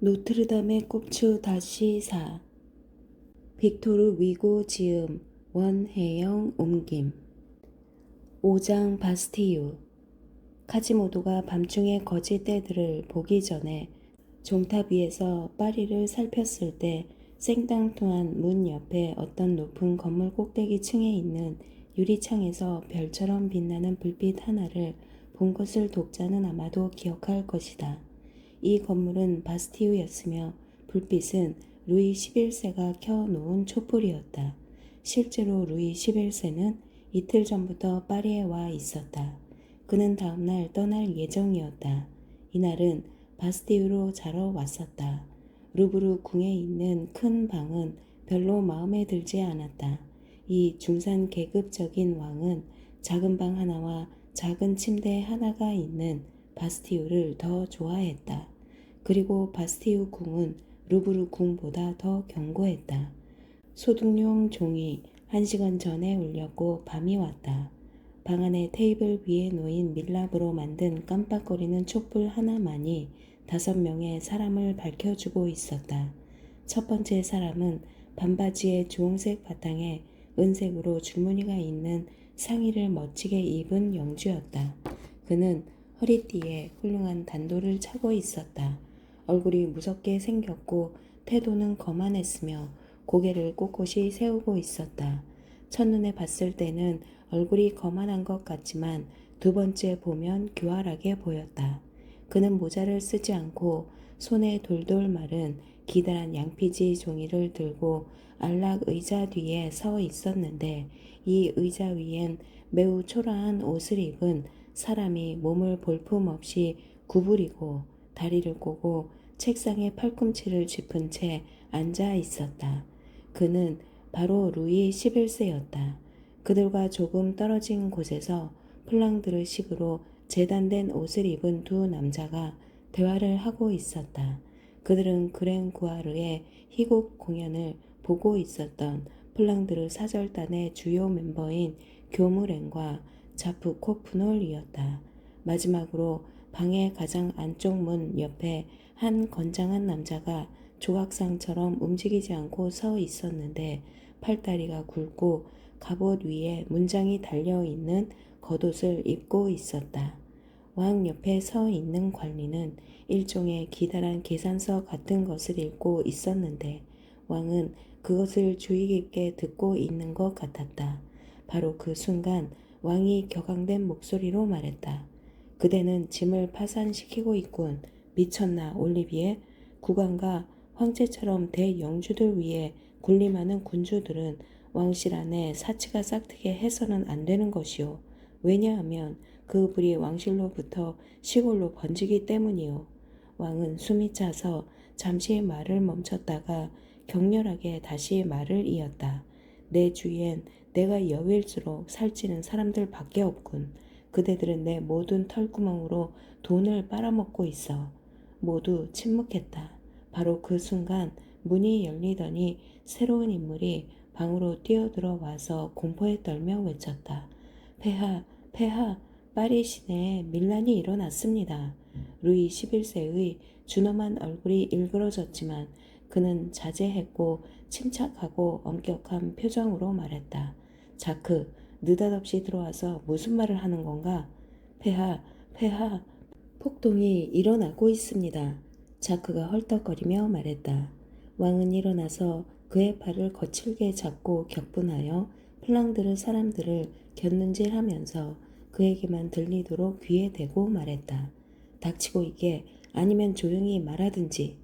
노트르담의 꼽추 다시 사 빅토르 위고 지음 원혜영 옮김 5장 바스티유 카지모도가 밤중의 거짓 때들을 보기 전에 종탑 위에서 파리를 살폈을 때 생땅투한 문 옆에 어떤 높은 건물 꼭대기 층에 있는 유리창에서 별처럼 빛나는 불빛 하나를 본 것을 독자는 아마도 기억할 것이다. 이 건물은 바스티유였으며 불빛은 루이 11세가 켜놓은 촛불이었다. 실제로 루이 11세는 이틀 전부터 파리에 와 있었다. 그는 다음날 떠날 예정이었다. 이날은 바스티유로 자러 왔었다. 루브르 궁에 있는 큰 방은 별로 마음에 들지 않았다. 이 중산 계급적인 왕은 작은 방 하나와 작은 침대 하나가 있는 바스티유를 더 좋아했다. 그리고 바스티유 궁은 루브르 궁보다 더 견고했다. 소득용 종이 1시간 전에 울렸고 밤이 왔다. 방 안의 테이블 위에 놓인 밀랍으로 만든 깜빡거리는 촛불 하나만이 5명의 사람을 밝혀주고 있었다. 첫 번째 사람은 반바지에 주홍색 바탕에 은색으로 줄무늬가 있는 상의를 멋지게 입은 영주였다. 그는 허리띠에 훌륭한 단도를 차고 있었다. 얼굴이 무섭게 생겼고 태도는 거만했으며 고개를 꼿꼿이 세우고 있었다. 첫눈에 봤을 때는 얼굴이 거만한 것 같지만 두 번째 보면 교활하게 보였다. 그는 모자를 쓰지 않고 손에 돌돌 마른 기다란 양피지 종이를 들고 안락 의자 뒤에 서 있었는데 이 의자 위엔 매우 초라한 옷을 입은 사람이 몸을 볼품없이 구부리고 다리를 꼬고 책상에 팔꿈치를 짚은 채 앉아 있었다. 그는 바로 루이 11세였다. 그들과 조금 떨어진 곳에서 플랑드르식으로 재단된 옷을 입은 두 남자가 대화를 하고 있었다. 그들은 그랭구아르의 희곡 공연을 보고 있었던 플랑드르 사절단의 주요 멤버인 교무랭과 자프코프놀이었다. 마지막으로 방의 가장 안쪽 문 옆에 한 건장한 남자가 조각상처럼 움직이지 않고 서 있었는데 팔다리가 굵고 갑옷 위에 문장이 달려있는 겉옷을 입고 있었다. 왕 옆에 서 있는 관리는 일종의 기다란 계산서 같은 것을 읽고 있었는데 왕은 그것을 주의 깊게 듣고 있는 것 같았다. 바로 그 순간 왕이 격앙된 목소리로 말했다. 그대는 짐을 파산시키고 있군. 미쳤나 올리비에? 국왕과 황제처럼 대영주들 위에 군림하는 군주들은 왕실 안에 사치가 싹트게 해서는 안 되는 것이오. 왜냐하면 그 불이 왕실로부터 시골로 번지기 때문이오. 왕은 숨이 차서 잠시 말을 멈췄다가 격렬하게 다시 말을 이었다. 내 주위엔 내가 여위일수록 살찌는 사람들 밖에 없군. 그대들은 내 모든 털구멍으로 돈을 빨아먹고 있어. 모두 침묵했다. 바로 그 순간 문이 열리더니 새로운 인물이 방으로 뛰어들어 와서 공포에 떨며 외쳤다. 폐하, 폐하, 파리 시내에 밀란이 일어났습니다. 루이 11세의 준엄한 얼굴이 일그러졌지만 그는 자제했고 침착하고 엄격한 표정으로 말했다. 자크, 느닷없이 들어와서 무슨 말을 하는 건가? 폐하, 폐하, 폭동이 일어나고 있습니다. 자크가 헐떡거리며 말했다. 왕은 일어나서 그의 팔을 거칠게 잡고 격분하여 플랑드르 사람들을 곁눈질하면서 그에게만 들리도록 귀에 대고 말했다. 닥치고 있게 아니면 조용히 말하든지.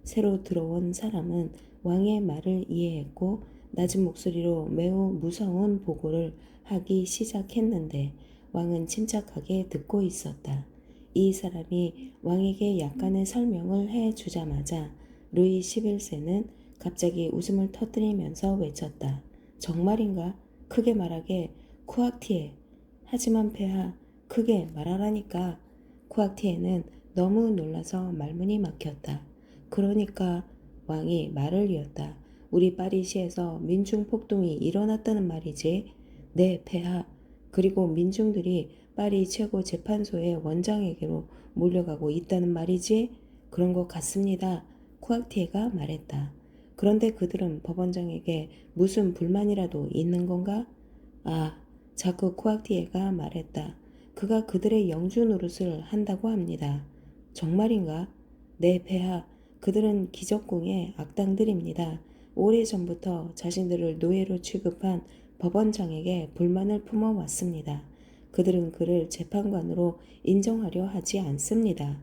새로 들어온 사람은 왕의 말을 이해했고 낮은 목소리로 매우 무서운 보고를 하기 시작했는데 왕은 침착하게 듣고 있었다. 이 사람이 왕에게 약간의 설명을 해주자마자 루이 11세는 갑자기 웃음을 터뜨리면서 외쳤다. 정말인가? 크게 말하게 쿠악티에. 하지만 폐하, 크게 말하라니까. 쿠악티에는 너무 놀라서 말문이 막혔다. 그러니까 왕이 말을 이었다. 우리 파리시에서 민중폭동이 일어났다는 말이지. 네, 폐하. 그리고 민중들이 파리 최고 재판소의 원장에게로 몰려가고 있다는 말이지. 그런 것 같습니다. 쿠악티에가 말했다. 그런데 그들은 법원장에게 무슨 불만이라도 있는 건가? 아, 자크 쿠악티에가 말했다. 그가 그들의 영주 노릇을 한다고 합니다. 정말인가? 네, 폐하. 그들은 기적궁의 악당들입니다. 오래전부터 자신들을 노예로 취급한 법원장에게 불만을 품어왔습니다. 그들은 그를 재판관으로 인정하려 하지 않습니다.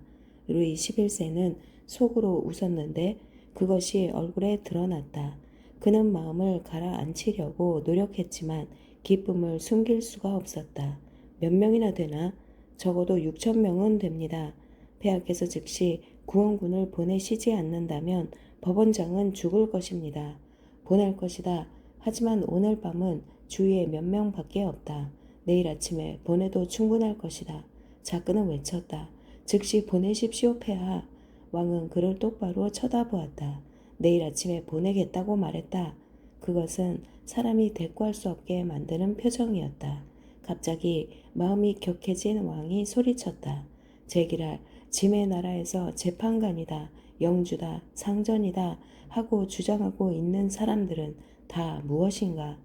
루이 11세는 속으로 웃었는데 그것이 얼굴에 드러났다. 그는 마음을 가라앉히려고 노력했지만 기쁨을 숨길 수가 없었다. 몇 명이나 되나? 적어도 6천 명은 됩니다. 폐하께서 즉시 구원군을 보내시지 않는다면 법원장은 죽을 것입니다. 보낼 것이다. 하지만 오늘 밤은 주위에 몇 명밖에 없다. 내일 아침에 보내도 충분할 것이다. 자크는 외쳤다. 즉시 보내십시오, 폐하. 왕은 그를 똑바로 쳐다보았다. 내일 아침에 보내겠다고 말했다. 그것은 사람이 대꾸할 수 없게 만드는 표정이었다. 갑자기 마음이 격해진 왕이 소리쳤다. 제기랄, 짐의 나라에서 재판관이다, 영주다, 상전이다 하고 주장하고 있는 사람들은 다 무엇인가?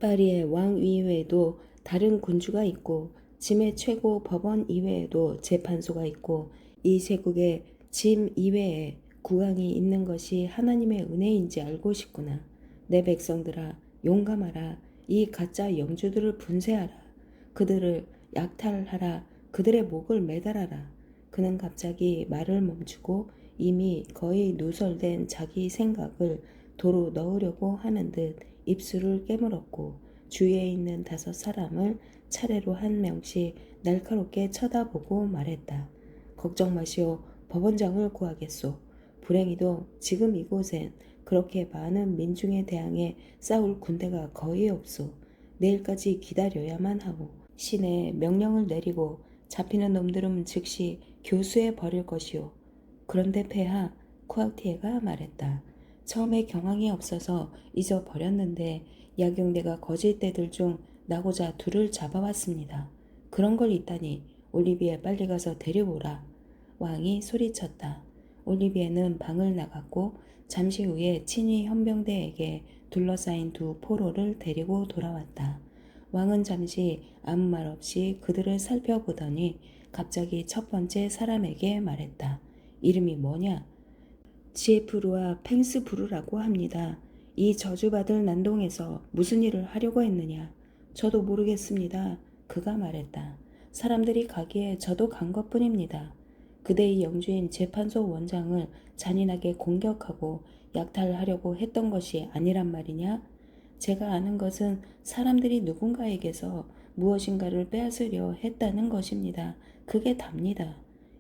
파리의 왕 이외에도 다른 군주가 있고 짐의 최고 법원 이외에도 재판소가 있고 이 제국에 짐 이외에 국왕이 있는 것이 하나님의 은혜인지 알고 싶구나. 내 백성들아, 용감하라. 이 가짜 영주들을 분쇄하라. 그들을 약탈하라. 그들의 목을 매달아라. 그는 갑자기 말을 멈추고 이미 거의 누설된 자기 생각을 도로 넣으려고 하는 듯 입술을 깨물었고 주위에 있는 5사람을 차례로 한 명씩 날카롭게 쳐다보고 말했다. 걱정 마시오. 법원장을 구하겠소. 불행히도 지금 이곳엔 그렇게 많은 민중에 대항해 싸울 군대가 거의 없소. 내일까지 기다려야만 하고 신의 명령을 내리고 잡히는 놈들은 즉시 교수해 버릴 것이오. 그런데 폐하, 쿠아티에가 말했다. 처음에 경황이 없어서 잊어버렸는데 야경대가 거짓대들 중 나고자 둘을 잡아왔습니다. 그런 걸 있다니 올리비에 빨리 가서 데려오라. 왕이 소리쳤다. 올리비에는 방을 나갔고 잠시 후에 친위 현병대에게 둘러싸인 2포로를 데리고 돌아왔다. 왕은 잠시 아무 말 없이 그들을 살펴보더니 갑자기 첫 번째 사람에게 말했다. 이름이 뭐냐? 지에프루와 팽스부르라고 합니다. 이 저주받을 난동에서 무슨 일을 하려고 했느냐? 저도 모르겠습니다. 그가 말했다. 사람들이 가기에 저도 간 것뿐입니다. 그대의 영주인 재판소 원장을 잔인하게 공격하고 약탈하려고 했던 것이 아니란 말이냐? 제가 아는 것은 사람들이 누군가에게서 무엇인가를 빼앗으려 했다는 것입니다. 그게 답니다.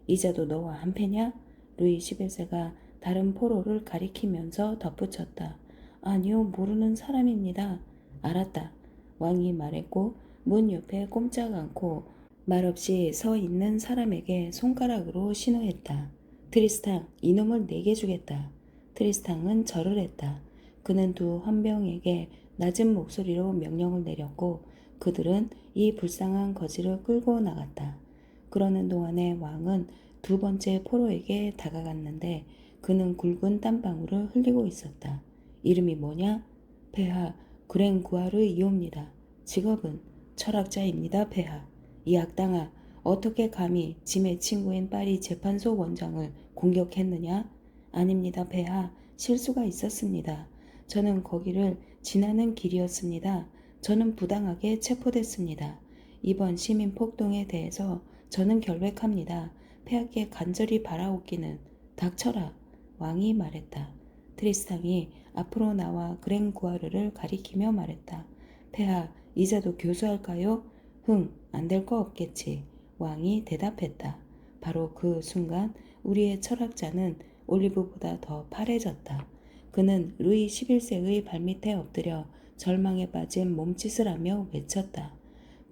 이자도 너와 한패냐? 루이 11세가 다른 포로를 가리키면서 덧붙였다. 아니요, 모르는 사람입니다. 알았다. 왕이 말했고 문 옆에 꼼짝 않고 말없이 서 있는 사람에게 손가락으로 신호했다. 트리스탕, 이놈을 내게 주겠다. 트리스탕은 절을 했다. 그는 2 헌병에게 낮은 목소리로 명령을 내렸고 그들은 이 불쌍한 거지를 끌고 나갔다. 그러는 동안에 왕은 2번째 포로에게 다가갔는데 그는 굵은 땀방울을 흘리고 있었다. 이름이 뭐냐? 폐하, 그랭구아르 이옵니다. 직업은 철학자입니다, 폐하. 이 악당아, 어떻게 감히 짐의 친구인 파리 재판소 원장을 공격했느냐? 아닙니다, 폐하. 실수가 있었습니다. 저는 거기를 지나는 길이었습니다. 저는 부당하게 체포됐습니다. 이번 시민 폭동에 대해서 저는 결백합니다. 폐하께 간절히 바라옵기는 닥쳐라. 왕이 말했다. 트리스탕이 앞으로 나와 그랭구아르를 가리키며 말했다. 폐하, 이자도 교수할까요? 흥, 안 될 거 없겠지. 왕이 대답했다. 바로 그 순간 우리의 철학자는 올리브보다 더 파래졌다. 그는 루이 11세의 발밑에 엎드려 절망에 빠진 몸짓을 하며 외쳤다.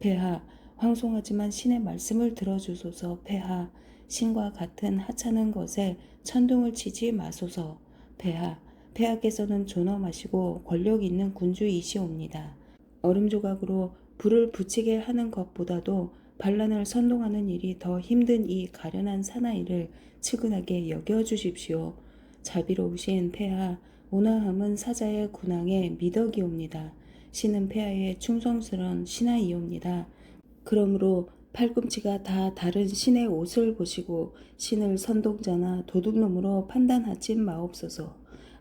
폐하, 황송하지만 신의 말씀을 들어주소서. 폐하, 신과 같은 하찮은 것에 천둥을 치지 마소서. 폐하, 폐하께서는 존엄하시고 권력 있는 군주이시옵니다. 얼음 조각으로 불을 붙이게 하는 것보다도 반란을 선동하는 일이 더 힘든 이 가련한 사나이를 측은하게 여겨주십시오. 자비로우신 폐하, 온화함은 사자의 군왕의 미덕이옵니다. 신은 폐하의 충성스런 신하이옵니다. 그러므로 팔꿈치가 다 다른 신의 옷을 보시고 신을 선동자나 도둑놈으로 판단하지 마옵소서.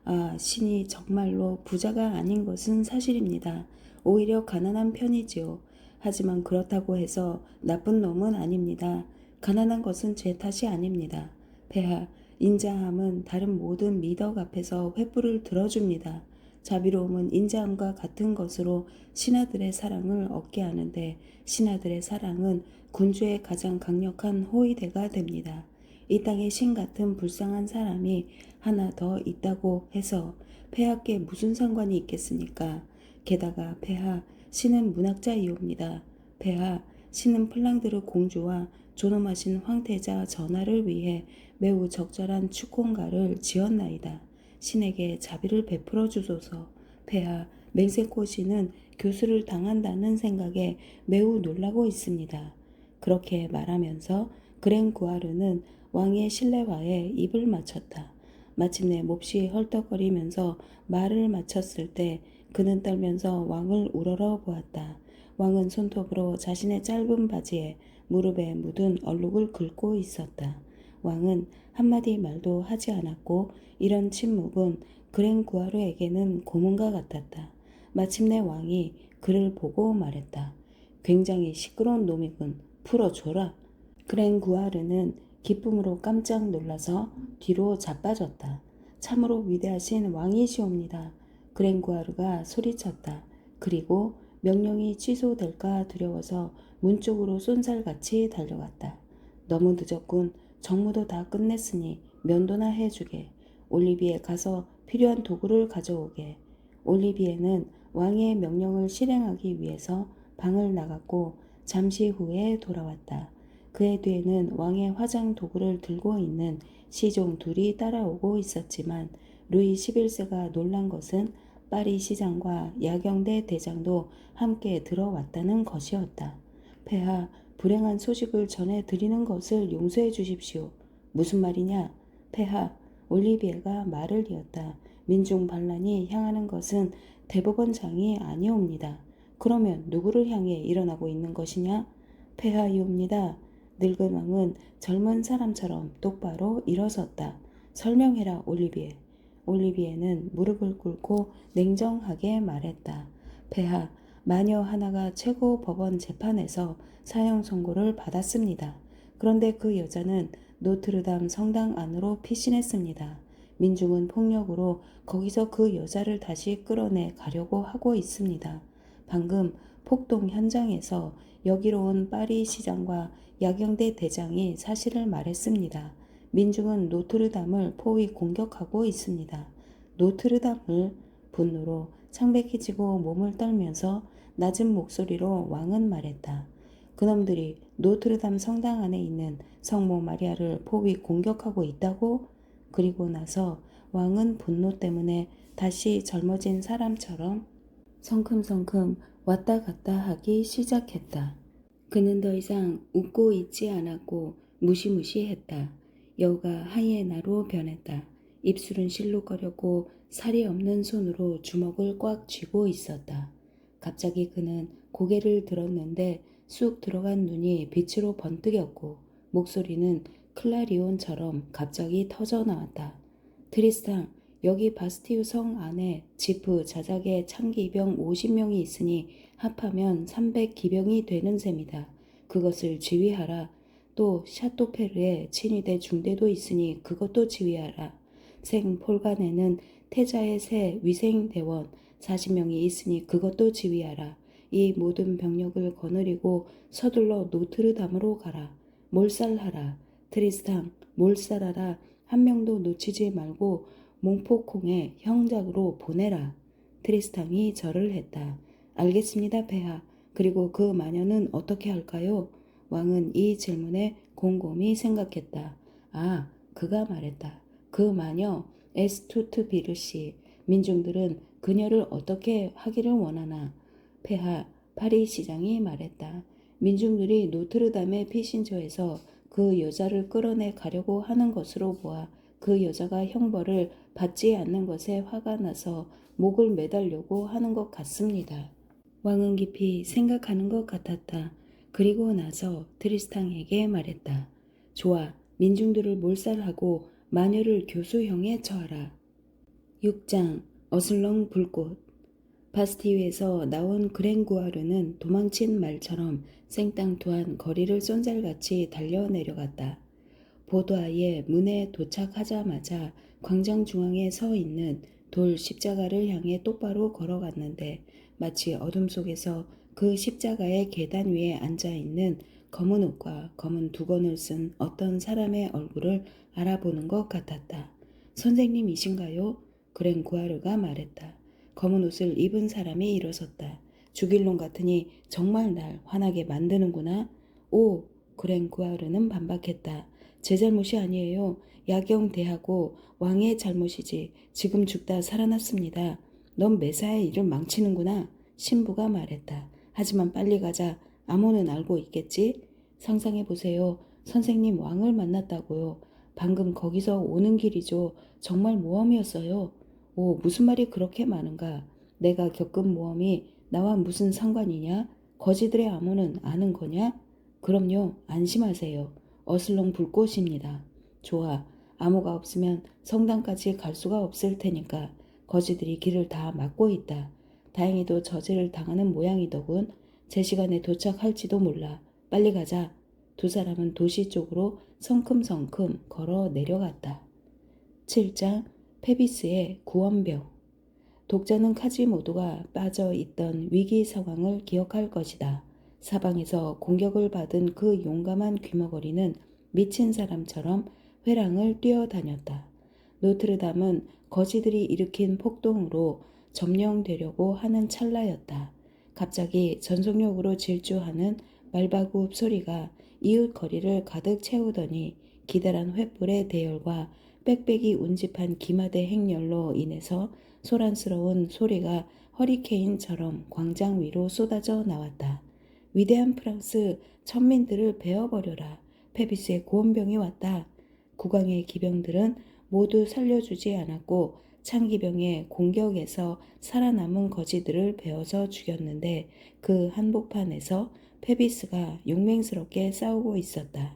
아, 신이 정말로 부자가 아닌 것은 사실입니다. 오히려 가난한 편이지요. 하지만 그렇다고 해서 나쁜 놈은 아닙니다. 가난한 것은 제 탓이 아닙니다. 폐하, 인자함은 다른 모든 미덕 앞에서 횃불을 들어줍니다. 자비로움은 인자함과 같은 것으로 신하들의 사랑을 얻게 하는데 신하들의 사랑은 군주의 가장 강력한 호위대가 됩니다. 이 땅에 신 같은 불쌍한 사람이 하나 더 있다고 해서 폐하께 무슨 상관이 있겠습니까? 게다가 폐하, 신은 문학자이옵니다. 폐하, 신은 플랑드르 공주와 존엄하신 황태자 전하를 위해 매우 적절한 축혼가를 지었나이다. 신에게 자비를 베풀어 주소서. 폐하, 맹세코 씨는 교수를 당한다는 생각에 매우 놀라고 있습니다. 그렇게 말하면서 그랭구아르는 왕의 실내화에 입을 맞췄다. 마침내 몹시 헐떡거리면서 말을 마쳤을 때 그는 떨면서 왕을 우러러 보았다. 왕은 손톱으로 자신의 짧은 바지에 무릎에 묻은 얼룩을 긁고 있었다. 왕은 한마디 말도 하지 않았고 이런 침묵은 그랭구아르에게는 고문과 같았다. 마침내 왕이 그를 보고 말했다. 굉장히 시끄러운 놈이군. 풀어줘라. 그랭구아르는 기쁨으로 깜짝 놀라서 뒤로 자빠졌다. 참으로 위대하신 왕이시옵니다. 그랭구아르가 소리쳤다. 그리고 명령이 취소될까 두려워서 문 쪽으로 쏜살같이 달려갔다. 너무 늦었군. 정무도 다 끝냈으니 면도나 해주게. 올리비에 가서 필요한 도구를 가져오게. 올리비에는 왕의 명령을 실행하기 위해서 방을 나갔고 잠시 후에 돌아왔다. 그의 뒤에는 왕의 화장 도구를 들고 있는 시종 둘이 따라오고 있었지만 루이 11세가 놀란 것은 파리 시장과 야경대 대장도 함께 들어왔다는 것이었다. 폐하, 불행한 소식을 전해드리는 것을 용서해 주십시오. 무슨 말이냐? 폐하, 올리비에가 말을 이었다. 민중 반란이 향하는 것은 대법원장이 아니옵니다. 그러면 누구를 향해 일어나고 있는 것이냐? 폐하이옵니다. 늙은 왕은 젊은 사람처럼 똑바로 일어섰다. 설명해라, 올리비에. 올리비에는 무릎을 꿇고 냉정하게 말했다. 폐하, 마녀 하나가 최고 법원 재판에서 사형 선고를 받았습니다. 그런데 그 여자는 노트르담 성당 안으로 피신했습니다. 민중은 폭력으로 거기서 그 여자를 다시 끌어내 가려고 하고 있습니다. 방금 폭동 현장에서 여기로 온 파리 시장과 야경대 대장이 사실을 말했습니다. 민중은 노트르담을 포위 공격하고 있습니다. 노트르담을 분노로 창백해지고 몸을 떨면서 낮은 목소리로 왕은 말했다. 그놈들이 노트르담 성당 안에 있는 성모 마리아를 포위 공격하고 있다고? 그리고 나서 왕은 분노 때문에 다시 젊어진 사람처럼 성큼성큼 왔다 갔다 하기 시작했다. 그는 더 이상 웃고 있지 않았고 무시무시했다. 여우가 하이에나로 변했다. 입술은 실룩거렸고 살이 없는 손으로 주먹을 꽉 쥐고 있었다. 갑자기 그는 고개를 들었는데 쑥 들어간 눈이 빛으로 번뜩였고 목소리는 클라리온처럼 갑자기 터져 나왔다. 트리스탕, 여기 바스티유 성 안에 지프 자작의 창기병 50명이 있으니 합하면 300기병이 되는 셈이다. 그것을 지휘하라. 또 샤토페르에 친위대 중대도 있으니 그것도 지휘하라. 생 폴간에는 태자의 새 위생대원 40명이 있으니 그것도 지휘하라. 이 모든 병력을 거느리고 서둘러 노트르담으로 가라. 몰살하라. 트리스탕, 몰살하라. 한 명도 놓치지 말고 몽포콩의 형작으로 보내라. 트리스탕이 절을 했다. 알겠습니다, 폐하. 그리고 그 마녀는 어떻게 할까요? 왕은 이 질문에 곰곰이 생각했다. 아, 그가 말했다. 그 마녀 에스투트비르씨. 민중들은 그녀를 어떻게 하기를 원하나? 폐하, 파리 시장이 말했다. 민중들이 노트르담의 피신처에서 그 여자를 끌어내 가려고 하는 것으로 보아 그 여자가 형벌을 받지 않는 것에 화가 나서 목을 매달려고 하는 것 같습니다. 왕은 깊이 생각하는 것 같았다. 그리고 나서 트리스탕에게 말했다. 좋아, 민중들을 몰살하고 마녀를 교수형에 처하라. 6장 어슬렁 불꽃. 바스티유에서 나온 그랭구아르는 도망친 말처럼 생땅투한 거리를 쏜살같이 달려 내려갔다. 보도아의 문에 도착하자마자 광장 중앙에 서 있는 돌 십자가를 향해 똑바로 걸어갔는데 마치 어둠 속에서 그 십자가의 계단 위에 앉아있는 검은 옷과 검은 두건을 쓴 어떤 사람의 얼굴을 알아보는 것 같았다. 선생님이신가요? 그랭구아르가 말했다. 검은 옷을 입은 사람이 일어섰다. 죽일 놈 같으니 정말 날 화나게 만드는구나. 오, 그랭구아르는 반박했다. 제 잘못이 아니에요. 야경대하고 왕의 잘못이지. 지금 죽다 살아났습니다. 넌 매사의 일을 망치는구나. 신부가 말했다. 하지만 빨리 가자. 아모는 알고 있겠지? 상상해보세요. 선생님 왕을 만났다고요. 방금 거기서 오는 길이죠. 정말 모험이었어요. 오, 무슨 말이 그렇게 많은가? 내가 겪은 모험이 나와 무슨 상관이냐? 거지들의 암호는 아는 거냐? 그럼요, 안심하세요. 어슬렁 불꽃입니다. 좋아, 암호가 없으면 성당까지 갈 수가 없을 테니까 거지들이 길을 다 막고 있다. 다행히도 저지를 당하는 모양이더군. 제 시간에 도착할지도 몰라. 빨리 가자. 두 사람은 도시 쪽으로 성큼성큼 걸어 내려갔다. 7장 페비스의 구원병. 독자는 카지모도가 빠져 있던 위기 상황을 기억할 것이다. 사방에서 공격을 받은 그 용감한 귀머거리는 미친 사람처럼 회랑을 뛰어다녔다. 노트르담은 거지들이 일으킨 폭동으로 점령되려고 하는 찰나였다. 갑자기 전속력으로 질주하는 말바굽 소리가 이웃 거리를 가득 채우더니 기다란 횃불의 대열과 빽빽이 운집한 기마대 행렬로 인해서 소란스러운 소리가 허리케인처럼 광장 위로 쏟아져 나왔다. 위대한 프랑스 천민들을 베어버려라. 페비스의 구원병이 왔다. 국왕의 기병들은 모두 살려주지 않았고 창기병의 공격에서 살아남은 거지들을 베어서 죽였는데 그 한복판에서 페비스가 용맹스럽게 싸우고 있었다.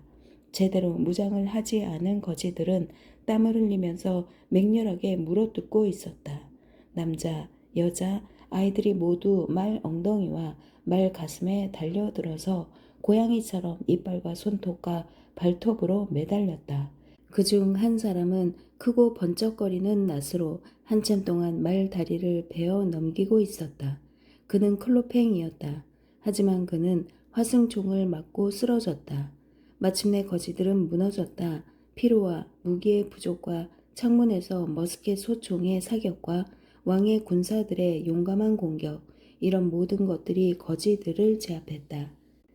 제대로 무장을 하지 않은 거지들은 땀을 흘리면서 맹렬하게 물어뜯고 있었다. 남자, 여자, 아이들이 모두 말 엉덩이와 말 가슴에 달려들어서 고양이처럼 이빨과 손톱과 발톱으로 매달렸다. 그중 한 사람은 크고 번쩍거리는 낫으로 한참 동안 말 다리를 베어 넘기고 있었다. 그는 클로팽이었다. 하지만 그는 화승총을 맞고 쓰러졌다. 마침내 거지들은 무너졌다. 피로와 무기의 부족과 창문에서 머스켓 소총의 사격과 왕의 군사들의 용감한 공격, 이런 모든 것들이 거지들을 제압했다.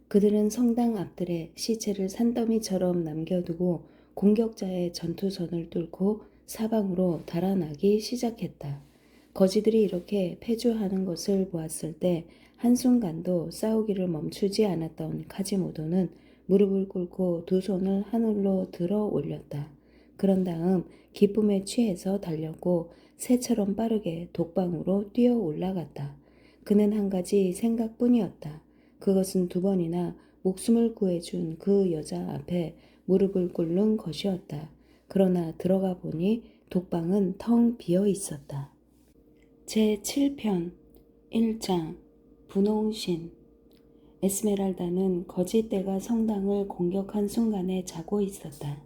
그들은 성당 앞들에 시체를 산더미처럼 남겨두고 공격자의 전투선을 뚫고 사방으로 달아나기 시작했다. 거지들이 이렇게 패주하는 것을 보았을 때 한순간도 싸우기를 멈추지 않았던 카지모도는 무릎을 꿇고 두 손을 하늘로 들어 올렸다. 그런 다음 기쁨에 취해서 달렸고 새처럼 빠르게 독방으로 뛰어 올라갔다. 그는 한 가지 생각뿐이었다. 그것은 두 번이나 목숨을 구해준 그 여자 앞에 무릎을 꿇는 것이었다. 그러나 들어가 보니 독방은 텅 비어 있었다. 제7편 1장 분홍신. 에스메랄다는 거짓대가 성당을 공격한 순간에 자고 있었다.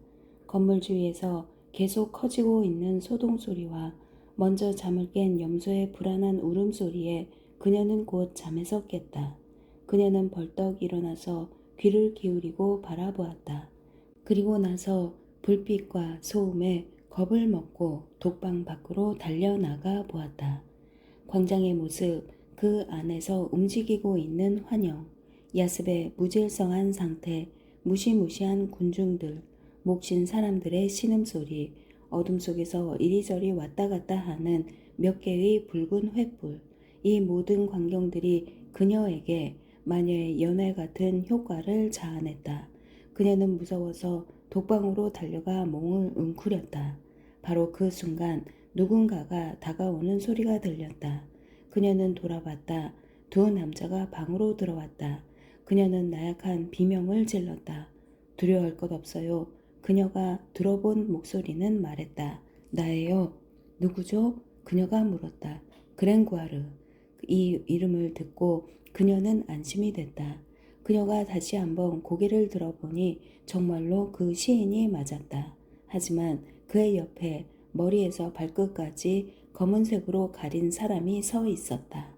건물 주위에서 계속 커지고 있는 소동소리와 먼저 잠을 깬 염소의 불안한 울음소리에 그녀는 곧 잠에서 깼다. 그녀는 벌떡 일어나서 귀를 기울이고 바라보았다. 그리고 나서 불빛과 소음에 겁을 먹고 독방 밖으로 달려나가 보았다. 광장의 모습, 그 안에서 움직이고 있는 환영, 야습의 무질서한 상태, 무시무시한 군중들, 목신 사람들의 신음소리, 어둠 속에서 이리저리 왔다 갔다 하는 몇 개의 붉은 횃불, 이 모든 광경들이 그녀에게 마녀의 연회 같은 효과를 자아냈다. 그녀는 무서워서 독방으로 달려가 몸을 웅크렸다. 바로 그 순간 누군가가 다가오는 소리가 들렸다. 그녀는 돌아봤다. 두 남자가 방으로 들어왔다. 그녀는 나약한 비명을 질렀다. 두려워할 것 없어요. 그녀가 들어본 목소리는 말했다. 나예요. 누구죠? 그녀가 물었다. 그랭구아르. 이 이름을 듣고 그녀는 안심이 됐다. 그녀가 다시 한번 고개를 들어보니 정말로 그 시인이 맞았다. 하지만 그의 옆에 머리에서 발끝까지 검은색으로 가린 사람이 서 있었다.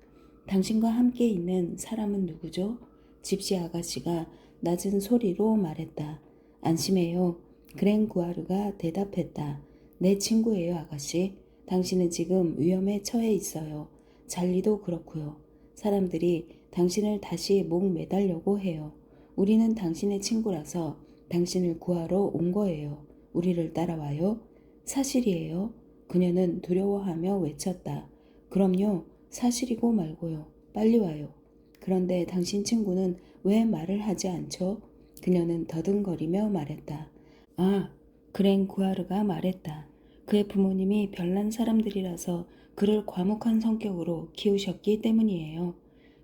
당신과 함께 있는 사람은 누구죠? 집시 아가씨가 낮은 소리로 말했다. 안심해요. 그랭구아르가 대답했다. 내 친구예요, 아가씨. 당신은 지금 위험에 처해 있어요. 잘리도 그렇고요. 사람들이 당신을 다시 목 매달려고 해요. 우리는 당신의 친구라서 당신을 구하러 온 거예요. 우리를 따라와요. 사실이에요. 그녀는 두려워하며 외쳤다. 그럼요. 사실이고 말고요. 빨리 와요. 그런데 당신 친구는 왜 말을 하지 않죠? 그녀는 더듬거리며 말했다. 아, 그랭구아르가 말했다. 그의 부모님이 별난 사람들이라서 그를 과묵한 성격으로 키우셨기 때문이에요.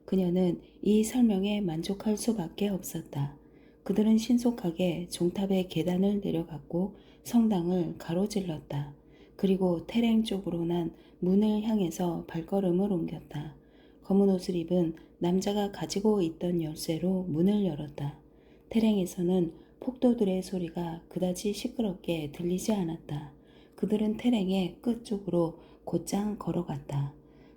그녀는 이 설명에 만족할 수밖에 없었다. 그들은 신속하게 종탑의 계단을 내려갔고 성당을 가로질렀다. 그리고 테랭 쪽으로 난 문을 향해서 발걸음을 옮겼다. 검은 옷을 입은 남자가 가지고 있던 열쇠로 문을 열었다. 테랭에서는 폭도들의 소리가 그다지 시끄럽게 들리지 않았다. 그들은 테랭의 끝쪽으로 곧장 걸어갔다.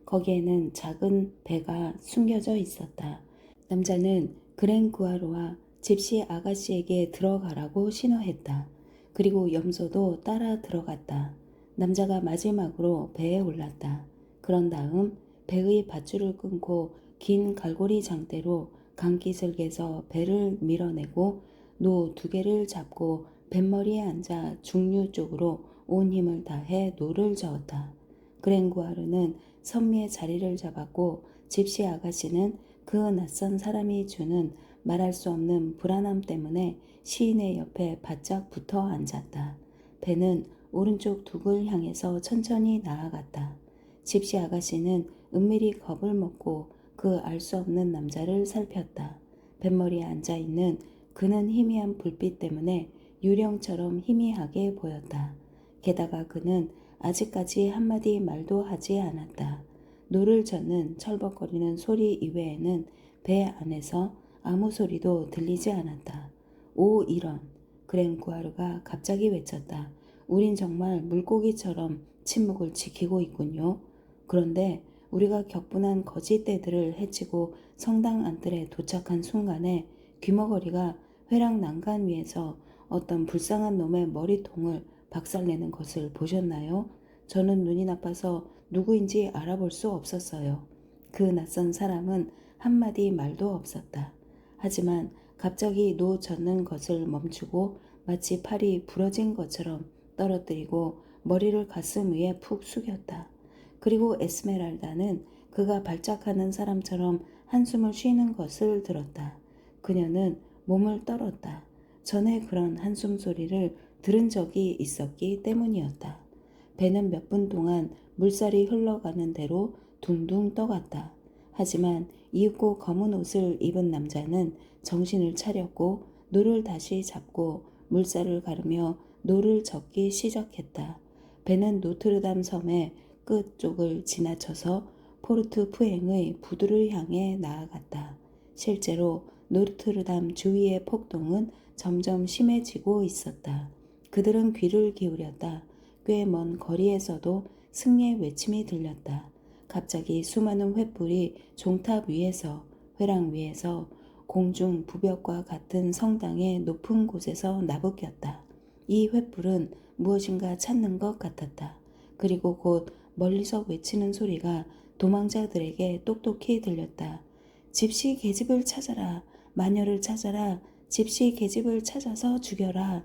거기에는 작은 배가 숨겨져 있었다. 남자는 그랭구아르와 집시 아가씨에게 들어가라고 신호했다. 그리고 염소도 따라 들어갔다. 남자가 마지막으로 배에 올랐다. 그런 다음 배의 밧줄을 끊고 긴 갈고리 장대로 강기슭에서 배를 밀어내고 노 두 개를 잡고 뱃머리에 앉아 중류 쪽으로 온 힘을 다해 노를 저었다. 그랭구아르는 선미의 자리를 잡았고 집시 아가씨는 그 낯선 사람이 주는 말할 수 없는 불안함 때문에 시인의 옆에 바짝 붙어 앉았다. 배는 오른쪽 둑을 향해서 천천히 나아갔다. 집시 아가씨는 은밀히 겁을 먹고 그 알 수 없는 남자를 살폈다. 뱃머리에 앉아있는 그는 희미한 불빛 때문에 유령처럼 희미하게 보였다. 게다가 그는 아직까지 한마디 말도 하지 않았다. 노를 젓는 철벅거리는 소리 이외에는 배 안에서 아무 소리도 들리지 않았다. 오 이런! 그랭구아르가 갑자기 외쳤다. 우린 정말 물고기처럼 침묵을 지키고 있군요. 그런데 우리가 격분한 거짓대들을 해치고 성당 안뜰에 도착한 순간에 귀머거리가 회랑 난간 위에서 어떤 불쌍한 놈의 머리통을 박살내는 것을 보셨나요? 저는 눈이 나빠서 누구인지 알아볼 수 없었어요. 그 낯선 사람은 한마디 말도 없었다. 하지만 갑자기 노 젓는 것을 멈추고 마치 팔이 부러진 것처럼 떨어뜨리고 머리를 가슴 위에 푹 숙였다. 그리고 에스메랄다는 그가 발작하는 사람처럼 한숨을 쉬는 것을 들었다. 그녀는 몸을 떨었다. 전에 그런 한숨 소리를 들은 적이 있었기 때문이었다. 배는 몇 분 동안 물살이 흘러가는 대로 둥둥 떠갔다. 하지만 이윽고 검은 옷을 입은 남자는 정신을 차렸고 노를 다시 잡고 물살을 가르며 노를 젓기 시작했다. 배는 노트르담 섬의 끝쪽을 지나쳐서 포르트 푸엥의 부두를 향해 나아갔다. 실제로 노트르담 주위의 폭동은 점점 심해지고 있었다. 그들은 귀를 기울였다. 꽤 먼 거리에서도 승리의 외침이 들렸다. 갑자기 수많은 횃불이 종탑 위에서 회랑 위에서 공중 부벽과 같은 성당의 높은 곳에서 나부꼈다. 이 횃불은 무엇인가 찾는 것 같았다. 그리고 곧 멀리서 외치는 소리가 도망자들에게 똑똑히 들렸다. 집시 계집을 찾아라. 마녀를 찾아라. 집시 계집을 찾아서 죽여라.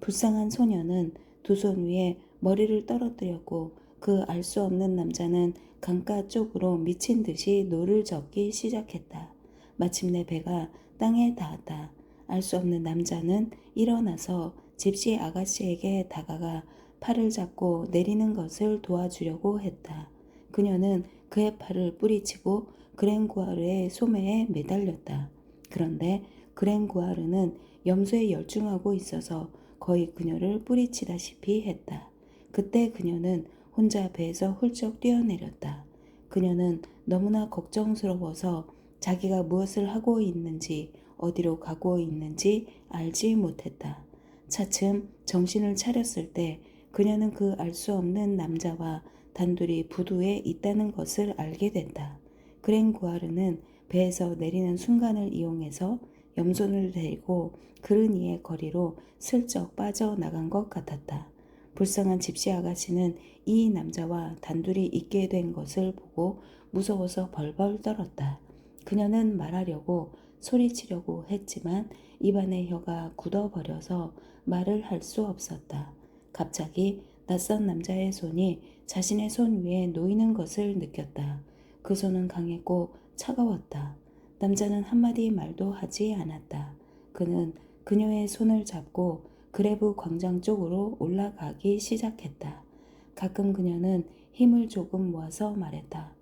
불쌍한 소녀는 두 손 위에 머리를 떨어뜨렸고 그 알 수 없는 남자는 강가 쪽으로 미친 듯이 노를 젓기 시작했다. 마침내 배가 땅에 닿았다. 알 수 없는 남자는 일어나서 집시 아가씨에게 다가가 팔을 잡고 내리는 것을 도와주려고 했다. 그녀는 그의 팔을 뿌리치고 그랭구아르의 소매에 매달렸다. 그런데 그랭구아르는 염소에 열중하고 있어서 거의 그녀를 뿌리치다시피 했다. 그때 그녀는 혼자 배에서 훌쩍 뛰어내렸다. 그녀는 너무나 걱정스러워서 자기가 무엇을 하고 있는지 어디로 가고 있는지 알지 못했다. 차츰 정신을 차렸을 때 그녀는 그 알 수 없는 남자와 단둘이 부두에 있다는 것을 알게 됐다. 그랭구아르는 배에서 내리는 순간을 이용해서 염소를 데리고 그르니의 거리로 슬쩍 빠져나간 것 같았다. 불쌍한 집시 아가씨는 이 남자와 단둘이 있게 된 것을 보고 무서워서 벌벌 떨었다. 그녀는 말하려고 소리치려고 했지만 입안의 혀가 굳어버려서 말을 할 수 없었다. 갑자기 낯선 남자의 손이 자신의 손 위에 놓이는 것을 느꼈다. 그 손은 강했고 차가웠다. 남자는 한마디 말도 하지 않았다. 그는 그녀의 손을 잡고 그레브 광장 쪽으로 올라가기 시작했다. 가끔 그녀는 힘을 조금 모아서 말했다.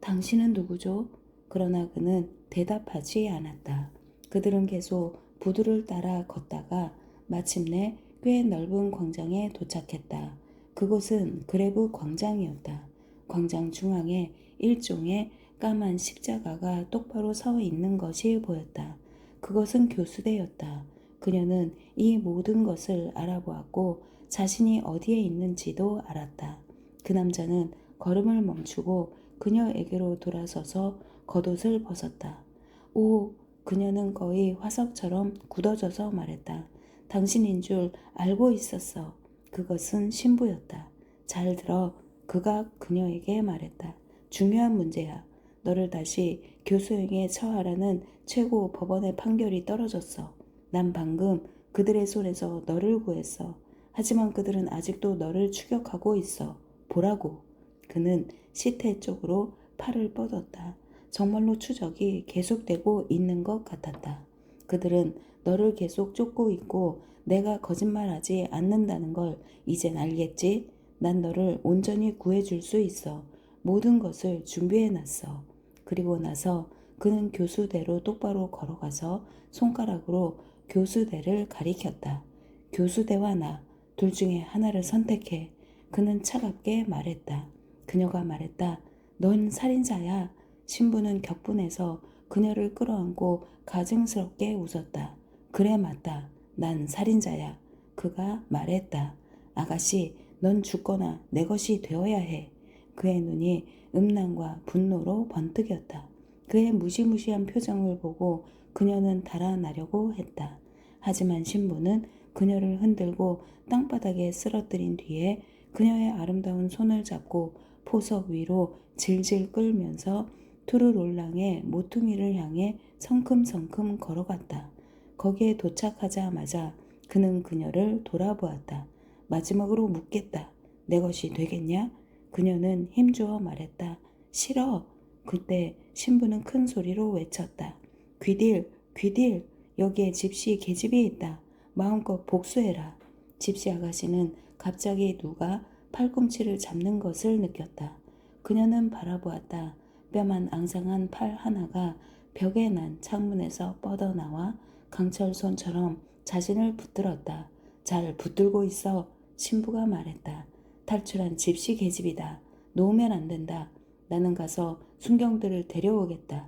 당신은 누구죠? 그러나 그는 대답하지 않았다. 그들은 계속 부두를 따라 걷다가 마침내 꽤 넓은 광장에 도착했다. 그곳은 그레브 광장이었다. 광장 중앙에 일종의 까만 십자가가 똑바로 서 있는 것이 보였다. 그것은 교수대였다. 그녀는 이 모든 것을 알아보았고 자신이 어디에 있는지도 알았다. 그 남자는 걸음을 멈추고 그녀에게로 돌아서서 겉옷을 벗었다. 오, 그녀는 거의 화석처럼 굳어져서 말했다. 당신인 줄 알고 있었어. 그것은 신부였다. 잘 들어. 그가 그녀에게 말했다. 중요한 문제야. 너를 다시 교수형에 처하라는 최고 법원의 판결이 떨어졌어. 난 방금 그들의 손에서 너를 구했어. 하지만 그들은 아직도 너를 추격하고 있어. 보라고. 그는 시태 쪽으로 팔을 뻗었다. 정말로 추적이 계속되고 있는 것 같았다. 그들은 너를 계속 쫓고 있고 내가 거짓말하지 않는다는 걸 이젠 알겠지? 난 너를 온전히 구해줄 수 있어. 모든 것을 준비해놨어. 그리고 나서 그는 교수대로 똑바로 걸어가서 손가락으로 교수대를 가리켰다. 교수대와 나, 둘 중에 하나를 선택해. 그는 차갑게 말했다. 그녀가 말했다. 넌 살인자야. 신부는 격분해서 그녀를 끌어안고 가증스럽게 웃었다. 그래 맞다. 난 살인자야. 그가 말했다. 아가씨, 넌 죽거나 내 것이 되어야 해. 그의 눈이 음란과 분노로 번뜩였다. 그의 무시무시한 표정을 보고 그녀는 달아나려고 했다. 하지만 신부는 그녀를 흔들고 땅바닥에 쓰러뜨린 뒤에 그녀의 아름다운 손을 잡고 포석 위로 질질 끌면서 투르롤랑의 모퉁이를 향해 성큼성큼 걸어갔다. 거기에 도착하자마자 그는 그녀를 돌아보았다. 마지막으로 묻겠다. 내 것이 되겠냐? 그녀는 힘주어 말했다. 싫어. 그때 신부는 큰 소리로 외쳤다. 귀딜, 귀딜, 여기에 집시 계집이 있다. 마음껏 복수해라. 집시 아가씨는 갑자기 누가 팔꿈치를 잡는 것을 느꼈다. 그녀는 바라보았다. 뼈만 앙상한 팔 하나가 벽에 난 창문에서 뻗어나와 강철손처럼 자신을 붙들었다. 잘 붙들고 있어. 신부가 말했다. 탈출한 집시 계집이다. 놓으면 안 된다. 나는 가서 순경들을 데려오겠다.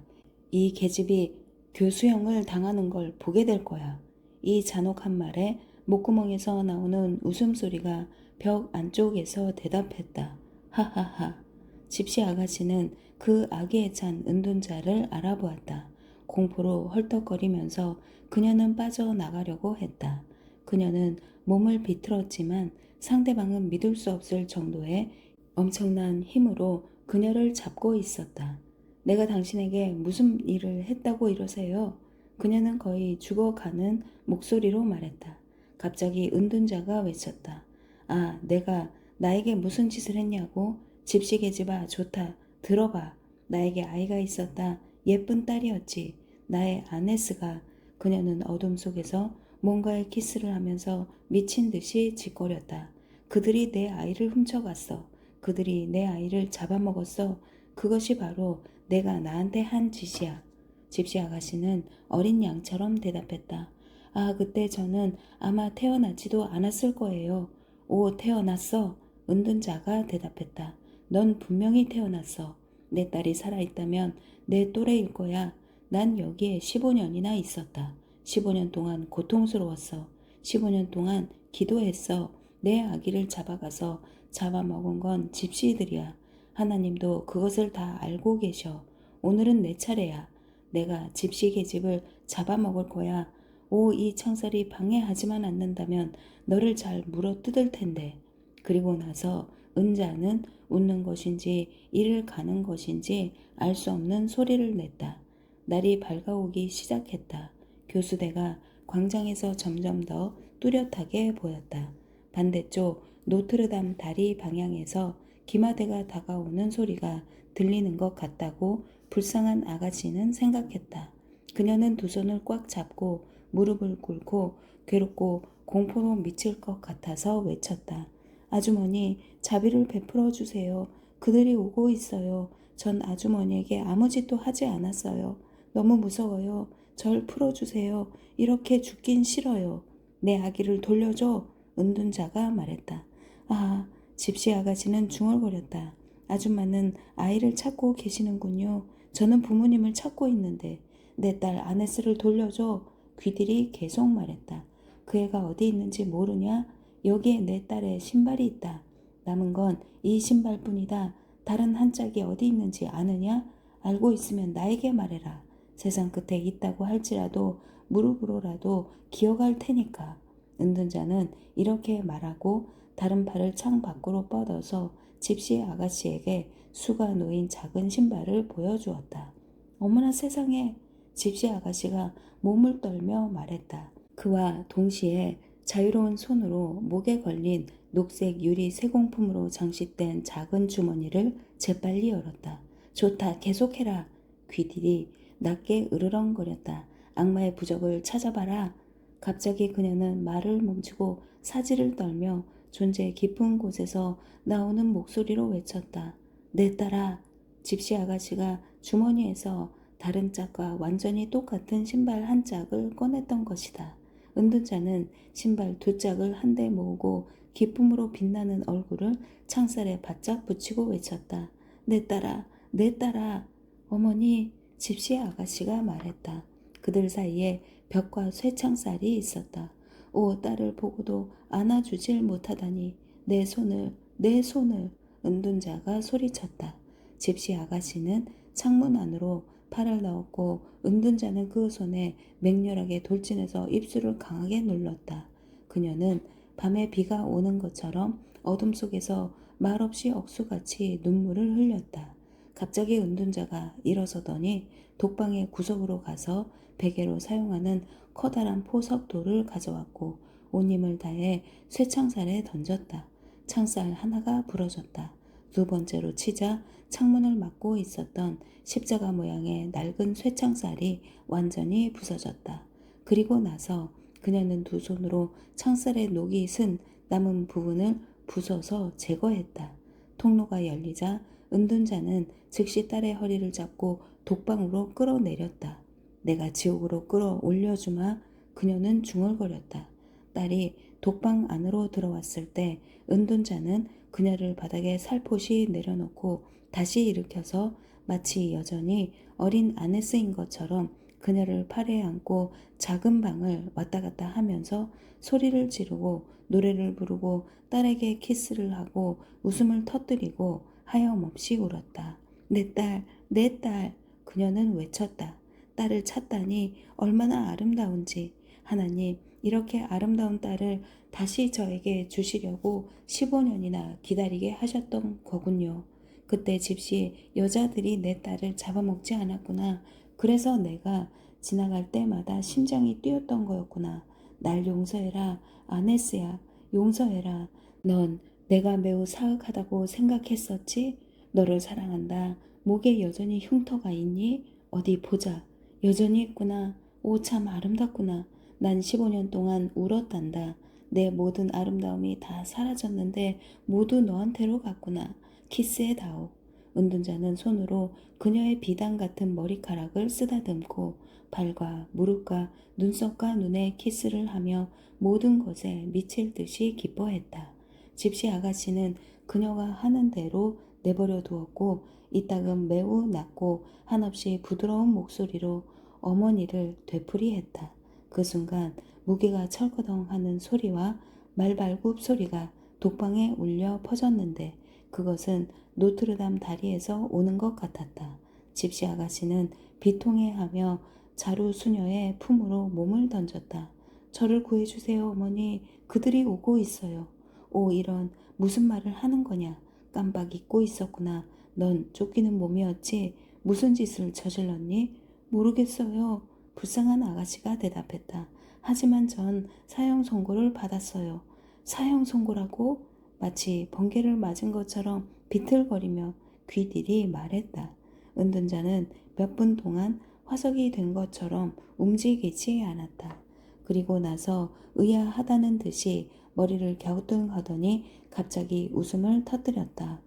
이 계집이 교수형을 당하는 걸 보게 될 거야. 이 잔혹한 말에 목구멍에서 나오는 웃음소리가 벽 안쪽에서 대답했다. 하하하. 집시 아가씨는 그 아기에 찬 은둔자를 알아보았다. 공포로 헐떡거리면서 그녀는 빠져나가려고 했다. 그녀는 몸을 비틀었지만 상대방은 믿을 수 없을 정도의 엄청난 힘으로 그녀를 잡고 있었다. 내가 당신에게 무슨 일을 했다고 이러세요? 그녀는 거의 죽어가는 목소리로 말했다. 갑자기 은둔자가 외쳤다. 아, 내가 나에게 무슨 짓을 했냐고? 집시 계집아, 좋다. 들어봐. 나에게 아이가 있었다. 예쁜 딸이었지. 나의 아네스가. 그녀는 어둠 속에서 뭔가에 키스를 하면서 미친 듯이 짓거렸다. 그들이 내 아이를 훔쳐갔어. 그들이 내 아이를 잡아먹었어. 그것이 바로 내가 나한테 한 짓이야. 집시 아가씨는 어린 양처럼 대답했다. 아, 그때 저는 아마 태어나지도 않았을 거예요. 오, 태어났어. 은둔자가 대답했다. 넌 분명히 태어났어. 내 딸이 살아있다면 내 또래일 거야. 난 여기에 15년이나 있었다. 15년 동안 고통스러웠어. 15년 동안 기도했어. 내 아기를 잡아가서 잡아먹은 건 집시들이야. 하나님도 그것을 다 알고 계셔. 오늘은 내 차례야. 내가 집시 계집을 잡아먹을 거야. 오, 이 창살이 방해하지만 않는다면 너를 잘 물어뜯을 텐데. 그리고 나서 은자는 웃는 것인지 이를 가는 것인지 알 수 없는 소리를 냈다. 날이 밝아오기 시작했다. 교수대가 광장에서 점점 더 뚜렷하게 보였다. 반대쪽 노트르담 다리 방향에서 기마대가 다가오는 소리가 들리는 것 같다고 불쌍한 아가씨는 생각했다. 그녀는 두 손을 꽉 잡고 무릎을 꿇고 괴롭고 공포로 미칠 것 같아서 외쳤다. 아주머니, 자비를 베풀어 주세요. 그들이 오고 있어요. 전 아주머니에게 아무 짓도 하지 않았어요. 너무 무서워요. 절 풀어주세요. 이렇게 죽긴 싫어요. 내 아기를 돌려줘. 은둔자가 말했다. 아, 집시 아가씨는 중얼거렸다. 아줌마는 아이를 찾고 계시는군요. 저는 부모님을 찾고 있는데 내 딸 아네스를 돌려줘. 귀들이 계속 말했다. 그 애가 어디 있는지 모르냐? 여기에 내 딸의 신발이 있다. 남은 건 이 신발뿐이다. 다른 한 짝이 어디 있는지 아느냐? 알고 있으면 나에게 말해라. 세상 끝에 있다고 할지라도 무릎으로라도 기어갈 테니까. 은둔자는 이렇게 말하고 다른 팔을 창 밖으로 뻗어서 집시 아가씨에게 수가 놓인 작은 신발을 보여주었다. 어머나 세상에! 집시 아가씨가 몸을 떨며 말했다. 그와 동시에 자유로운 손으로 목에 걸린 녹색 유리 세공품으로 장식된 작은 주머니를 재빨리 열었다. 좋다, 계속해라. 귀들이 낮게 으르렁거렸다. 악마의 부적을 찾아봐라. 갑자기 그녀는 말을 멈추고 사지를 떨며 존재 깊은 곳에서 나오는 목소리로 외쳤다. 내 딸아. 집시 아가씨가 주머니에서 다른 짝과 완전히 똑같은 신발 한 짝을 꺼냈던 것이다. 은둔자는 신발 두 짝을 한데 모으고 기쁨으로 빛나는 얼굴을 창살에 바짝 붙이고 외쳤다. 내 딸아, 내 딸아. 어머니, 집시 아가씨가 말했다. 그들 사이에 벽과 쇠창살이 있었다. 오, 딸을 보고도 안아주질 못하다니. 내 손을, 내 손을. 은둔자가 소리쳤다. 집시 아가씨는 창문 안으로 팔을 넣었고 은둔자는 그 손에 맹렬하게 돌진해서 입술을 강하게 눌렀다. 그녀는 밤에 비가 오는 것처럼 어둠 속에서 말없이 억수같이 눈물을 흘렸다. 갑자기 은둔자가 일어서더니 독방의 구석으로 가서 베개로 사용하는 커다란 포석돌을 가져왔고 온 힘을 다해 쇠창살에 던졌다. 창살 하나가 부러졌다. 두 번째로 치자 창문을 막고 있었던 십자가 모양의 낡은 쇠창살이 완전히 부서졌다. 그리고 나서 그녀는 두 손으로 창살의 녹이 쓴 남은 부분을 부숴서 제거했다. 통로가 열리자 은둔자는 즉시 딸의 허리를 잡고 독방으로 끌어내렸다. 내가 지옥으로 끌어올려주마. 그녀는 중얼거렸다. 딸이 독방 안으로 들어왔을 때 은둔자는 그녀를 바닥에 살포시 내려놓고 다시 일으켜서 마치 여전히 어린 아네스인 것처럼 그녀를 팔에 안고 작은 방을 왔다 갔다 하면서 소리를 지르고 노래를 부르고 딸에게 키스를 하고 웃음을 터뜨리고 하염없이 울었다. 내 딸, 내 딸. 그녀는 외쳤다. 딸을 찾다니 얼마나 아름다운지. 하나님, 이렇게 아름다운 딸을 다시 저에게 주시려고 15년이나 기다리게 하셨던 거군요. 그때 집시 여자들이 내 딸을 잡아먹지 않았구나. 그래서 내가 지나갈 때마다 심장이 뛰었던 거였구나. 날 용서해라. 아네스야, 용서해라. 넌 내가 매우 사악하다고 생각했었지? 너를 사랑한다. 목에 여전히 흉터가 있니? 어디 보자. 여전히 있구나. 오, 참 아름답구나. 난 15년 동안 울었단다. 내 모든 아름다움이 다 사라졌는데 모두 너한테로 갔구나. 키스해다오. 은둔자는 손으로 그녀의 비단 같은 머리카락을 쓰다듬고 발과 무릎과 눈썹과 눈에 키스를 하며 모든 것에 미칠 듯이 기뻐했다. 집시 아가씨는 그녀가 하는 대로 내버려 두었고 이따금 매우 낮고 한없이 부드러운 목소리로 어머니를 되풀이했다. 그 순간 무게가 철거덩 하는 소리와 말발굽 소리가 독방에 울려 퍼졌는데 그것은 노트르담 다리에서 오는 것 같았다. 집시 아가씨는 비통해하며 자루 수녀의 품으로 몸을 던졌다. 저를 구해주세요, 어머니. 그들이 오고 있어요. 오, 이런, 무슨 말을 하는 거냐. 깜빡 잊고 있었구나. 넌 쫓기는 몸이었지. 무슨 짓을 저질렀니? 모르겠어요. 불쌍한 아가씨가 대답했다. 하지만 전 사형 선고를 받았어요. 사형 선고라고? 마치 번개를 맞은 것처럼 비틀거리며 귀딜이 말했다. 은둔자는 몇 분 동안 화석이 된 것처럼 움직이지 않았다. 그리고 나서 의아하다는 듯이 머리를 갸우뚱하더니 갑자기 웃음을 터뜨렸다.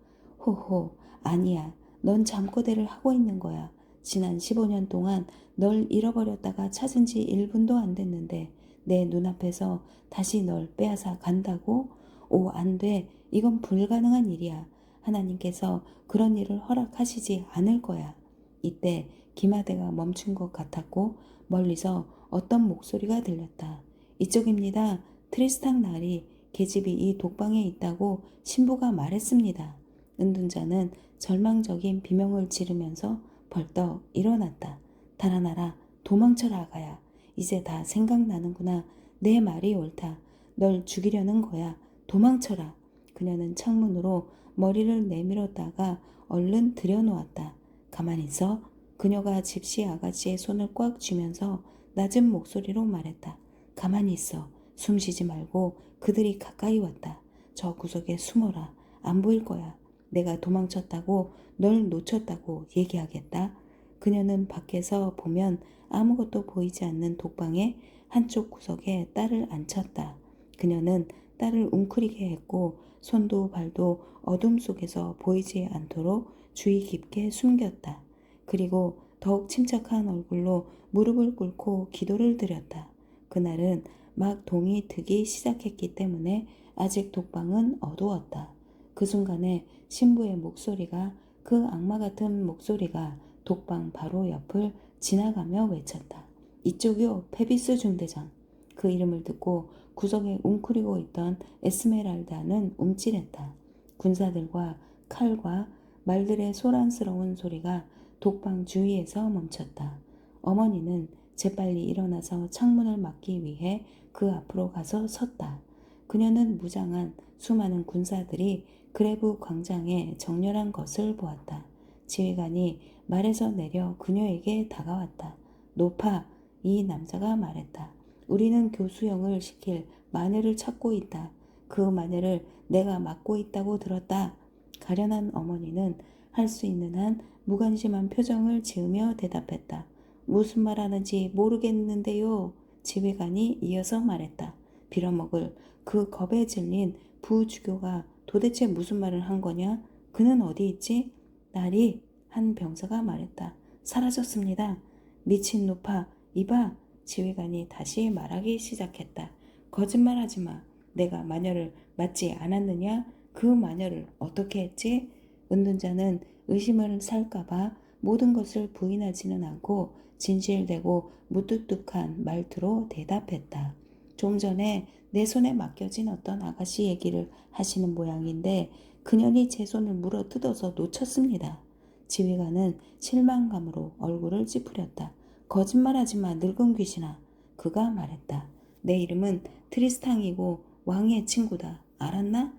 호호, 아니야. 넌 잠꼬대를 하고 있는 거야. 지난 15년 동안 널 잃어버렸다가 찾은 지 1분도 안 됐는데 내 눈앞에서 다시 널 빼앗아 간다고? 오, 안 돼. 이건 불가능한 일이야. 하나님께서 그런 일을 허락하시지 않을 거야. 이때 기마대가 멈춘 것 같았고 멀리서 어떤 목소리가 들렸다. 이쪽입니다. 트리스탕 나리 계집이 이 독방에 있다고 신부가 말했습니다. 은둔자는 절망적인 비명을 지르면서 벌떡 일어났다. 달아나라. 도망쳐라 아가야. 이제 다 생각나는구나. 내 말이 옳다. 널 죽이려는 거야. 도망쳐라. 그녀는 창문으로 머리를 내밀었다가 얼른 들여놓았다. 가만히 있어. 그녀가 집시 아가씨의 손을 꽉 쥐면서 낮은 목소리로 말했다. 가만히 있어. 숨 쉬지 말고 그들이 가까이 왔다. 저 구석에 숨어라. 안 보일 거야. 내가 도망쳤다고 널 놓쳤다고 얘기하겠다. 그녀는 밖에서 보면 아무것도 보이지 않는 독방의 한쪽 구석에 딸을 앉혔다. 그녀는 딸을 웅크리게 했고 손도 발도 어둠 속에서 보이지 않도록 주의 깊게 숨겼다. 그리고 더욱 침착한 얼굴로 무릎을 꿇고 기도를 드렸다. 그날은 막 동이 트기 시작했기 때문에 아직 독방은 어두웠다. 그 순간에 신부의 목소리가 그 악마 같은 목소리가 독방 바로 옆을 지나가며 외쳤다. 이쪽이요, 페비스 중대장. 그 이름을 듣고 구석에 웅크리고 있던 에스메랄다는 움찔했다. 군사들과 칼과 말들의 소란스러운 소리가 독방 주위에서 멈췄다. 어머니는 재빨리 일어나서 창문을 막기 위해 그 앞으로 가서 섰다. 그녀는 무장한 수많은 군사들이 그레브 광장에 정렬한 것을 보았다. 지휘관이 말에서 내려 그녀에게 다가왔다. 높아, 이 남자가 말했다. 우리는 교수형을 시킬 마녀를 찾고 있다. 그 마녀를 내가 맡고 있다고 들었다. 가련한 어머니는 할 수 있는 한 무관심한 표정을 지으며 대답했다. 무슨 말 하는지 모르겠는데요. 지휘관이 이어서 말했다. 빌어먹을 그 겁에 질린 부주교가 도대체 무슨 말을 한 거냐? 그는 어디 있지? 날이 한 병사가 말했다. 사라졌습니다. 미친 노파, 이봐. 지휘관이 다시 말하기 시작했다. 거짓말하지 마. 내가 마녀를 맞지 않았느냐? 그 마녀를 어떻게 했지? 은둔자는 의심을 살까봐 모든 것을 부인하지는 않고 진실되고 무뚝뚝한 말투로 대답했다. 좀 전에 내 손에 맡겨진 어떤 아가씨 얘기를 하시는 모양인데 그년이 제 손을 물어 뜯어서 놓쳤습니다. 지휘관은 실망감으로 얼굴을 찌푸렸다. 거짓말하지 마, 늙은 귀신아. 그가 말했다. 내 이름은 트리스탕이고 왕의 친구다. 알았나?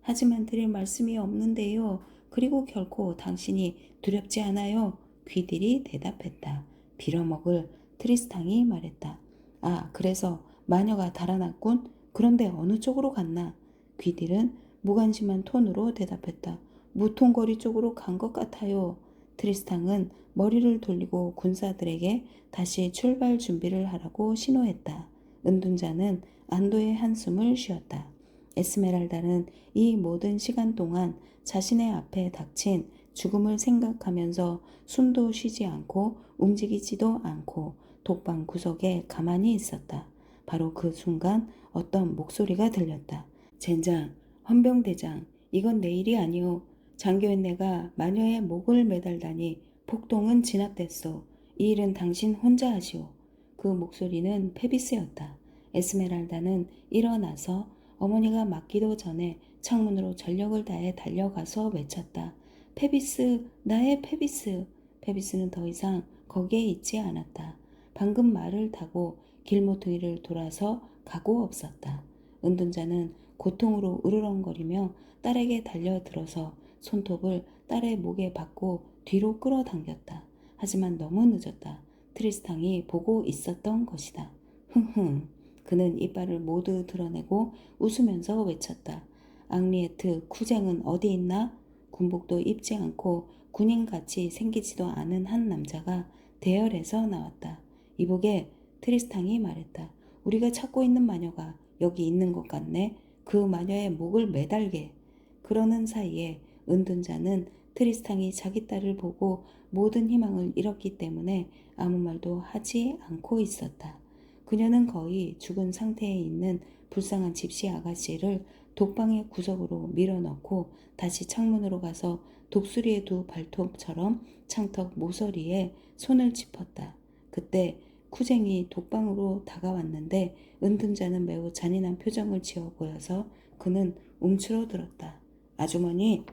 하지만 드릴 말씀이 없는데요. 그리고 결코 당신이 두렵지 않아요. 귀딜이 대답했다. 빌어먹을 트리스탕이 말했다. 아, 그래서 마녀가 달아났군? 그런데 어느 쪽으로 갔나? 귀딜은 무관심한 톤으로 대답했다. 무통거리 쪽으로 간 것 같아요. 트리스탕은 머리를 돌리고 군사들에게 다시 출발 준비를 하라고 신호했다. 은둔자는 안도의 한숨을 쉬었다. 에스메랄다는 이 모든 시간 동안 자신의 앞에 닥친 죽음을 생각하면서 숨도 쉬지 않고 움직이지도 않고 독방 구석에 가만히 있었다. 바로 그 순간 어떤 목소리가 들렸다. 젠장, 헌병대장, 이건 내 일이 아니오. 장교인네가 마녀의 목을 매달다니 폭동은 진압됐소. 이 일은 당신 혼자 하시오. 그 목소리는 페비스였다. 에스메랄다는 일어나서 어머니가 맞기도 전에 창문으로 전력을 다해 달려가서 외쳤다. 페비스, 나의 페비스. 페비스는 더 이상 거기에 있지 않았다. 방금 말을 타고 길모퉁이를 돌아서 가고 없었다. 은둔자는 고통으로 으르렁거리며 딸에게 달려들어서 손톱을 딸의 목에 받고 뒤로 끌어당겼다. 하지만 너무 늦었다. 트리스탕이 보고 있었던 것이다. 흥흥. 그는 이빨을 모두 드러내고 웃으면서 외쳤다. 앙리에트 쿠쟁은 어디 있나? 군복도 입지 않고 군인같이 생기지도 않은 한 남자가 대열에서 나왔다. 이보게, 트리스탕이 말했다. 우리가 찾고 있는 마녀가 여기 있는 것 같네. 그 마녀의 목을 매달게. 그러는 사이에 은둔자는 트리스탕이 자기 딸을 보고 모든 희망을 잃었기 때문에 아무 말도 하지 않고 있었다. 그녀는 거의 죽은 상태에 있는 불쌍한 집시 아가씨를 독방의 구석으로 밀어넣고 다시 창문으로 가서 독수리의 두 발톱처럼 창턱 모서리에 손을 짚었다. 그때 쿠쟁이 독방으로 다가왔는데 은둔자는 매우 잔인한 표정을 지어 보여서 그는 움츠러들었다. 아주머니,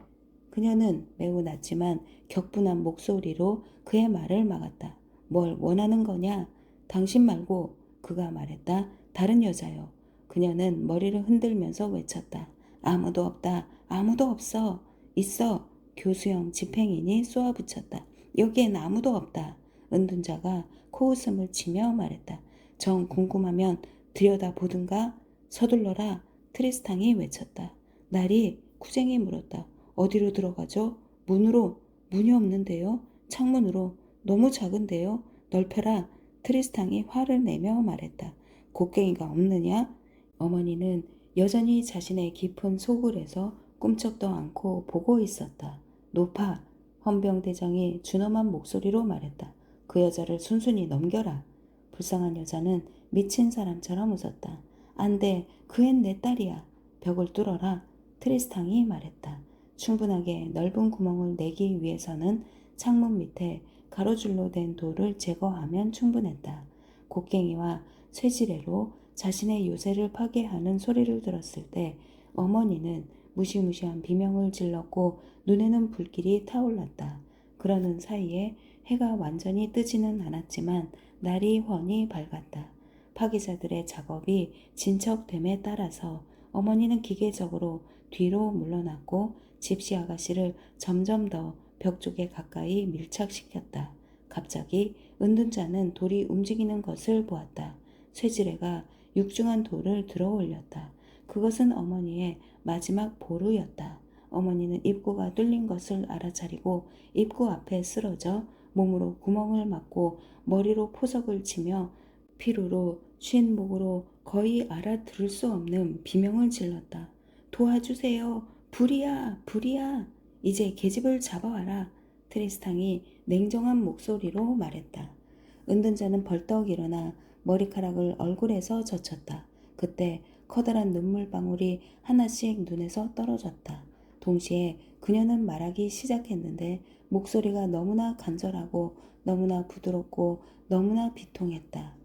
그녀는 매우 낮지만 격분한 목소리로 그의 말을 막았다. 뭘 원하는 거냐? 당신 말고, 그가 말했다. 다른 여자요. 그녀는 머리를 흔들면서 외쳤다. 아무도 없다. 아무도 없어. 있어. 교수형 집행인이 쏘아붙였다. 여기엔 아무도 없다. 은둔자가 코웃음을 치며 말했다. 정 궁금하면 들여다보든가. 서둘러라. 트리스탕이 외쳤다. 날이 쿠쟁이 물었다. 어디로 들어가죠? 문으로. 문이 없는데요. 창문으로. 너무 작은데요. 넓혀라. 트리스탕이 화를 내며 말했다. 곡괭이가 없느냐? 어머니는 여전히 자신의 깊은 소굴에서 꿈쩍도 않고 보고 있었다. 높아. 헌병대장이 준엄한 목소리로 말했다. 그 여자를 순순히 넘겨라. 불쌍한 여자는 미친 사람처럼 웃었다. 안 돼. 그 앤 내 딸이야. 벽을 뚫어라. 트리스탕이 말했다. 충분하게 넓은 구멍을 내기 위해서는 창문 밑에 가로줄로 된 돌을 제거하면 충분했다. 곡괭이와 쇠지레로 자신의 요새를 파괴하는 소리를 들었을 때 어머니는 무시무시한 비명을 질렀고 눈에는 불길이 타올랐다. 그러는 사이에 해가 완전히 뜨지는 않았지만 날이 훤히 밝았다. 파괴자들의 작업이 진척됨에 따라서 어머니는 기계적으로 뒤로 물러났고 집시 아가씨를 점점 더 벽 쪽에 가까이 밀착시켰다. 갑자기 은둔자는 돌이 움직이는 것을 보았다. 쇠지레가 육중한 돌을 들어 올렸다. 그것은 어머니의 마지막 보루였다. 어머니는 입구가 뚫린 것을 알아차리고 입구 앞에 쓰러져 몸으로 구멍을 막고 머리로 포석을 치며 피로로 쉰 목으로 거의 알아들을 수 없는 비명을 질렀다. 도와주세요. 불이야, 불이야. 이제 계집을 잡아와라. 트리스탕이 냉정한 목소리로 말했다. 은둔자는 벌떡 일어나 머리카락을 얼굴에서 젖혔다. 그때 커다란 눈물방울이 하나씩 눈에서 떨어졌다. 동시에 그녀는 말하기 시작했는데 목소리가 너무나 간절하고 너무나 부드럽고 너무나 비통했다.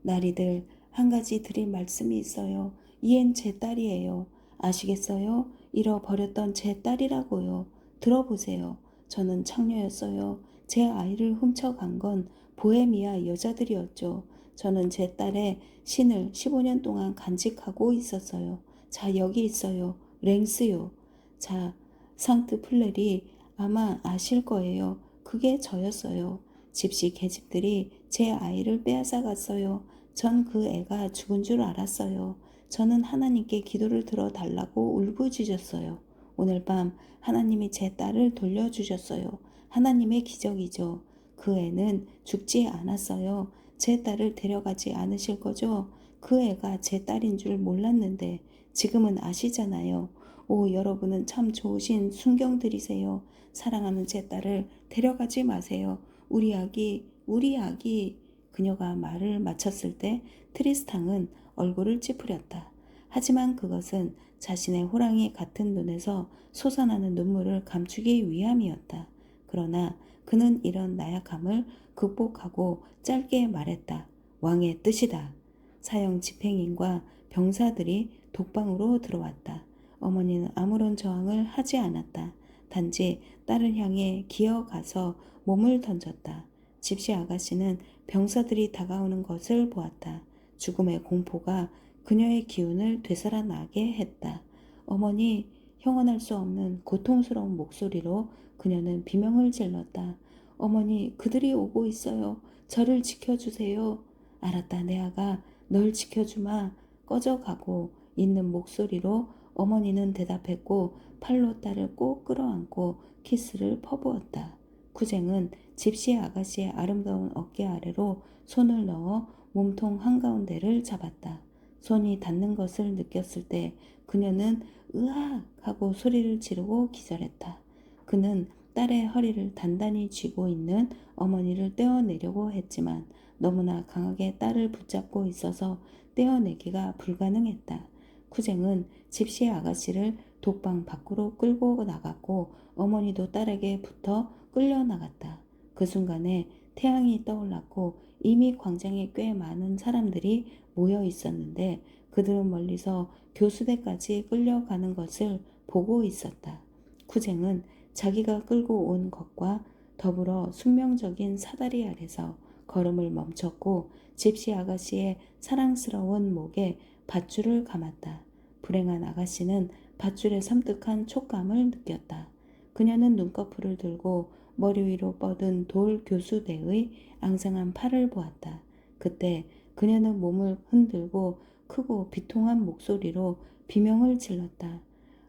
나리들, 한 가지 드릴 말씀이 있어요. 이엔 제 딸이에요. 아시겠어요? 잃어버렸던 제 딸이라고요. 들어보세요. 저는 창녀였어요. 제 아이를 훔쳐간 건 보헤미아 여자들이었죠. 저는 제 딸의 신을 15년 동안 간직하고 있었어요. 자, 여기 있어요. 랭스요. 자, 상트 플레리 아마 아실 거예요. 그게 저였어요. 집시 계집들이 제 아이를 빼앗아 갔어요. 전 그 애가 죽은 줄 알았어요. 저는 하나님께 기도를 들어달라고 울부짖었어요. 오늘 밤 하나님이 제 딸을 돌려주셨어요. 하나님의 기적이죠. 그 애는 죽지 않았어요. 제 딸을 데려가지 않으실 거죠? 그 애가 제 딸인 줄 몰랐는데 지금은 아시잖아요. 오, 여러분은 참 좋으신 순경들이세요. 사랑하는 제 딸을 데려가지 마세요. 우리 아기, 우리 아기. 그녀가 말을 마쳤을 때 트리스탕은 얼굴을 찌푸렸다. 하지만 그것은 자신의 호랑이 같은 눈에서 솟아나는 눈물을 감추기 위함이었다. 그러나 그는 이런 나약함을 극복하고 짧게 말했다. 왕의 뜻이다. 사형 집행인과 병사들이 독방으로 들어왔다. 어머니는 아무런 저항을 하지 않았다. 단지 딸을 향해 기어가서 몸을 던졌다. 집시 아가씨는 병사들이 다가오는 것을 보았다. 죽음의 공포가 그녀의 기운을 되살아나게 했다. 어머니, 형언할 수 없는 고통스러운 목소리로 그녀는 비명을 질렀다. 어머니, 그들이 오고 있어요. 저를 지켜주세요. 알았다, 내 아가. 널 지켜주마. 꺼져가고 있는 목소리로 어머니는 대답했고 팔로 딸을 꼭 끌어안고 키스를 퍼부었다. 쿠쟁은 집시 아가씨의 아름다운 어깨 아래로 손을 넣어 몸통 한가운데를 잡았다. 손이 닿는 것을 느꼈을 때 그녀는 으악 하고 소리를 지르고 기절했다. 그는 딸의 허리를 단단히 쥐고 있는 어머니를 떼어내려고 했지만 너무나 강하게 딸을 붙잡고 있어서 떼어내기가 불가능했다. 쿠쟁은 집시 아가씨를 독방 밖으로 끌고 나갔고 어머니도 딸에게 붙어 끌려나갔다. 그 순간에 태양이 떠올랐고 이미 광장에 꽤 많은 사람들이 모여 있었는데 그들은 멀리서 교수대까지 끌려가는 것을 보고 있었다. 쿠쟁은 자기가 끌고 온 것과 더불어 숙명적인 사다리 아래서 걸음을 멈췄고 집시 아가씨의 사랑스러운 목에 밧줄을 감았다. 불행한 아가씨는 밧줄의 섬뜩한 촉감을 느꼈다. 그녀는 눈꺼풀을 들고 머리 위로 뻗은 돌 교수대의 앙상한 팔을 보았다. 그때 그녀는 몸을 흔들고 크고 비통한 목소리로 비명을 질렀다.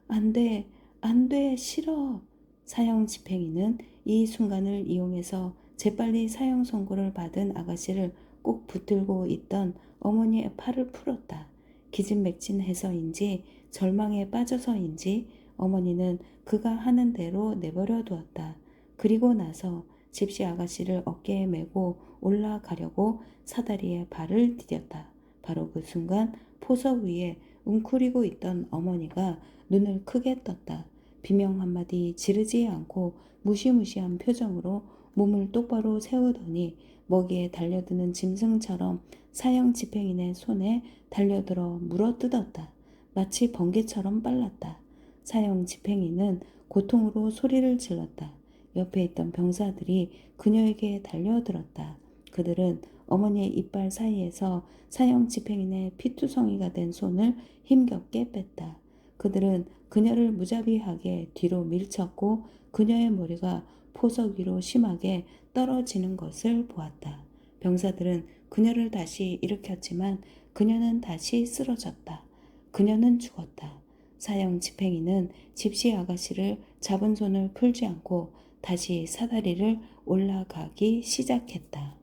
안 돼, 안 돼, 싫어. 사형 집행이는 이 순간을 이용해서 재빨리 사형 선고를 받은 아가씨를 꼭 붙들고 있던 어머니의 팔을 풀었다. 기진맥진해서인지 절망에 빠져서인지 어머니는 그가 하는 대로 내버려 두었다. 그리고 나서 집시 아가씨를 어깨에 메고 올라가려고 사다리에 발을 디뎠다. 바로 그 순간 포석 위에 웅크리고 있던 어머니가 눈을 크게 떴다. 비명 한마디 지르지 않고 무시무시한 표정으로 몸을 똑바로 세우더니 먹이에 달려드는 짐승처럼 사형 집행인의 손에 달려들어 물어뜯었다. 마치 번개처럼 빨랐다. 사형 집행인은 고통으로 소리를 질렀다. 옆에 있던 병사들이 그녀에게 달려들었다. 그들은 어머니의 이빨 사이에서 사형 집행인의 피투성이가 된 손을 힘겹게 뺐다. 그들은 그녀를 무자비하게 뒤로 밀쳤고 그녀의 머리가 포석 위로 심하게 떨어지는 것을 보았다. 병사들은 그녀를 다시 일으켰지만 그녀는 다시 쓰러졌다. 그녀는 죽었다. 사형 집행이는 집시 아가씨를 잡은 손을 풀지 않고 다시 사다리를 올라가기 시작했다.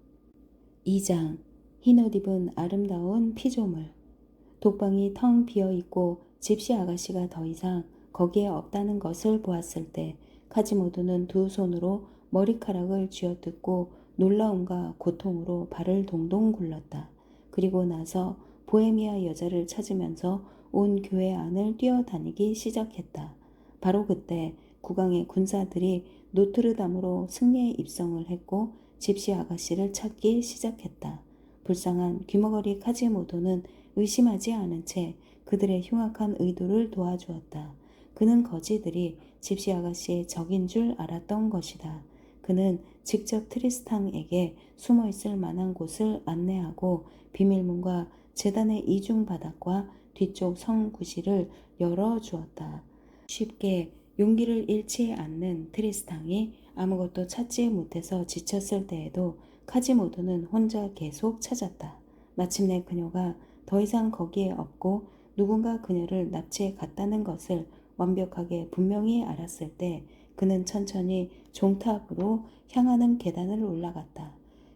2장 흰옷 입은 아름다운 피조물. 독방이 텅 비어있고 집시 아가씨가 더 이상 거기에 없다는 것을 보았을 때 카지모도는 두 손으로 머리카락을 쥐어뜯고 놀라움과 고통으로 발을 동동 굴렀다. 그리고 나서 보헤미아 여자를 찾으면서 온 교회 안을 뛰어다니기 시작했다. 바로 그때 국왕의 군사들이 노트르담으로 승리의 입성을 했고 집시 아가씨를 찾기 시작했다. 불쌍한 귀머거리 카지모도는 의심하지 않은 채 그들의 흉악한 의도를 도와주었다. 그는 거지들이 집시 아가씨의 적인 줄 알았던 것이다. 그는 직접 트리스탕에게 숨어있을 만한 곳을 안내하고 비밀문과 재단의 이중 바닥과 뒤쪽 성구실을 열어주었다. 쉽게 용기를 잃지 않는 트리스탕이 아무것도 찾지 못해서 지쳤을 때에도 카지모도는 혼자 계속 찾았다. 마침내 그녀가 더 이상 거기에 없고 누군가 그녀를 납치해 갔다는 것을 완벽하게 분명히 알았을 때 그는 천천히 종탑으로 향하는 계단을 올라갔다.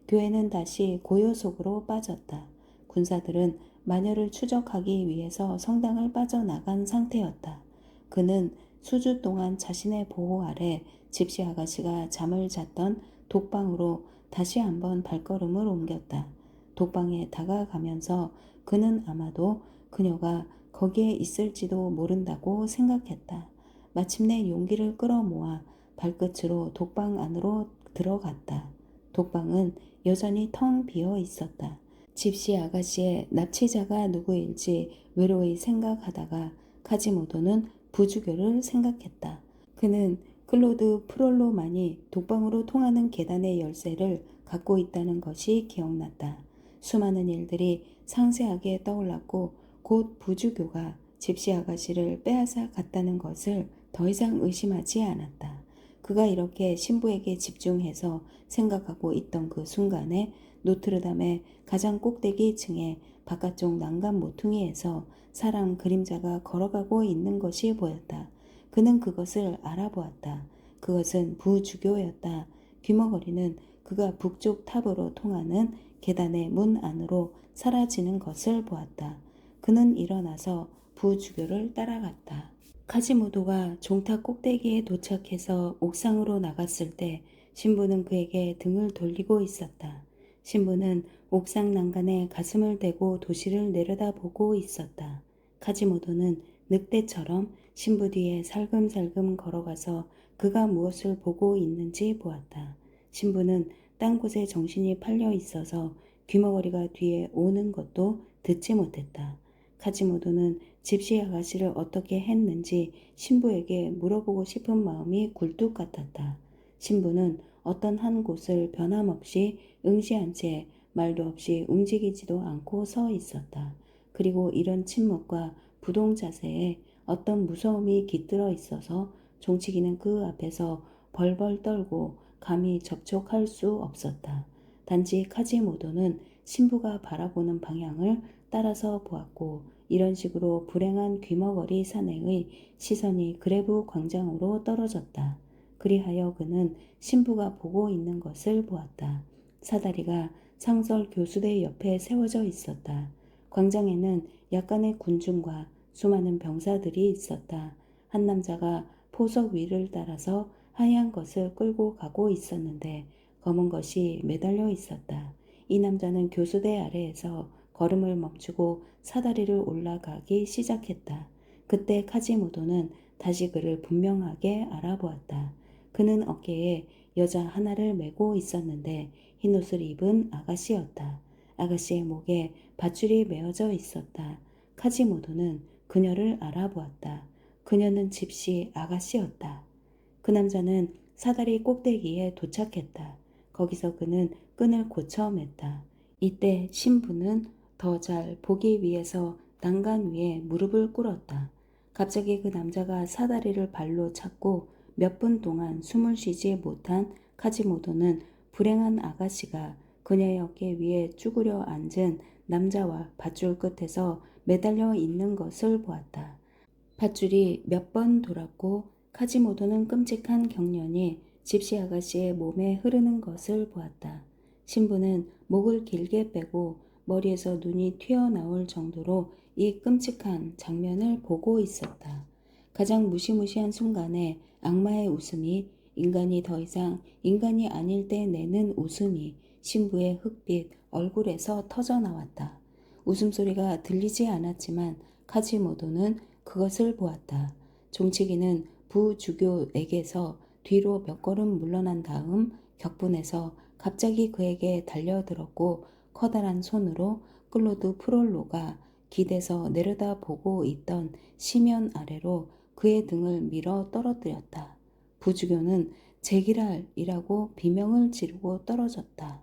교회는 다시 고요 속으로 빠졌다. 군사들은 마녀를 추적하기 위해서 성당을 빠져나간 상태였다. 그는 수주 동안 자신의 보호 아래 집시 아가씨가 잠을 잤던 독방으로 다시 한번 발걸음을 옮겼다. 독방에 다가가면서 그는 아마도 그녀가 거기에 있을지도 모른다고 생각했다. 마침내 용기를 끌어모아 발끝으로 독방 안으로 들어갔다. 독방은 여전히 텅 비어 있었다. 집시 아가씨의 납치자가 누구일지 외로이 생각하다가 카지모도는 부주교를 생각했다. 그는 클로드 프롤로만이 독방으로 통하는 계단의 열쇠를 갖고 있다는 것이 기억났다. 수많은 일들이 상세하게 떠올랐고 곧 부주교가 집시 아가씨를 빼앗아 갔다는 것을 더 이상 의심하지 않았다. 그가 이렇게 신부에게 집중해서 생각하고 있던 그 순간에 노트르담의 가장 꼭대기 층의 바깥쪽 난간 모퉁이에서 사람 그림자가 걸어가고 있는 것이 보였다. 그는 그것을 알아보았다. 그것은 부주교였다. 귀머거리는 그가 북쪽 탑으로 통하는 계단의 문 안으로 사라지는 것을 보았다. 그는 일어나서 부주교를 따라갔다. 카지모도가 종탑 꼭대기에 도착해서 옥상으로 나갔을 때 신부는 그에게 등을 돌리고 있었다. 신부는 옥상 난간에 가슴을 대고 도시를 내려다보고 있었다. 카지모도는 늑대처럼 신부 뒤에 살금살금 걸어가서 그가 무엇을 보고 있는지 보았다. 신부는 딴 곳에 정신이 팔려 있어서 귀머거리가 뒤에 오는 것도 듣지 못했다. 카지모도는 집시 아가씨를 어떻게 했는지 신부에게 물어보고 싶은 마음이 굴뚝 같았다. 신부는 어떤 한 곳을 변함없이 응시한 채 말도 없이 움직이지도 않고 서 있었다. 그리고 이런 침묵과 부동 자세에 어떤 무서움이 깃들어 있어서 종치기는 그 앞에서 벌벌 떨고 감히 접촉할 수 없었다. 단지 카지모도는 신부가 바라보는 방향을 따라서 보았고 이런 식으로 불행한 귀머거리 사내의 시선이 그레브 광장으로 떨어졌다. 그리하여 그는 신부가 보고 있는 것을 보았다. 사다리가 상설 교수대 옆에 세워져 있었다. 광장에는 약간의 군중과 수많은 병사들이 있었다. 한 남자가 포석 위를 따라서 하얀 것을 끌고 가고 있었는데 검은 것이 매달려 있었다. 이 남자는 교수대 아래에서 걸음을 멈추고 사다리를 올라가기 시작했다. 그때 카지모도는 다시 그를 분명하게 알아보았다. 그는 어깨에 여자 하나를 메고 있었는데 흰옷을 입은 아가씨였다. 아가씨의 목에 밧줄이 메어져 있었다. 카지모도는 그녀를 알아보았다. 그녀는 집시 아가씨였다. 그 남자는 사다리 꼭대기에 도착했다. 거기서 그는 끈을 고쳐 맸다. 이때 신부는 더 잘 보기 위해서 난간 위에 무릎을 꿇었다. 갑자기 그 남자가 사다리를 발로 찼고 몇 분 동안 숨을 쉬지 못한 카지모도는 불행한 아가씨가 그녀의 어깨 위에 쭈그려 앉은 남자와 밧줄 끝에서 매달려 있는 것을 보았다. 밧줄이 몇 번 돌았고 카지모도는 끔찍한 경련이 집시 아가씨의 몸에 흐르는 것을 보았다. 신부는 목을 길게 빼고 머리에서 눈이 튀어나올 정도로 이 끔찍한 장면을 보고 있었다. 가장 무시무시한 순간에 악마의 웃음이 인간이 더 이상 인간이 아닐 때 내는 웃음이 신부의 흑빛 얼굴에서 터져나왔다. 웃음소리가 들리지 않았지만 카지모도는 그것을 보았다. 종치기는 부주교에게서 뒤로 몇 걸음 물러난 다음 격분해서 갑자기 그에게 달려들었고 커다란 손으로 클로드 프롤로가 기대서 내려다보고 있던 시면 아래로 그의 등을 밀어 떨어뜨렸다. 부주교는 제기랄이라고 비명을 지르고 떨어졌다.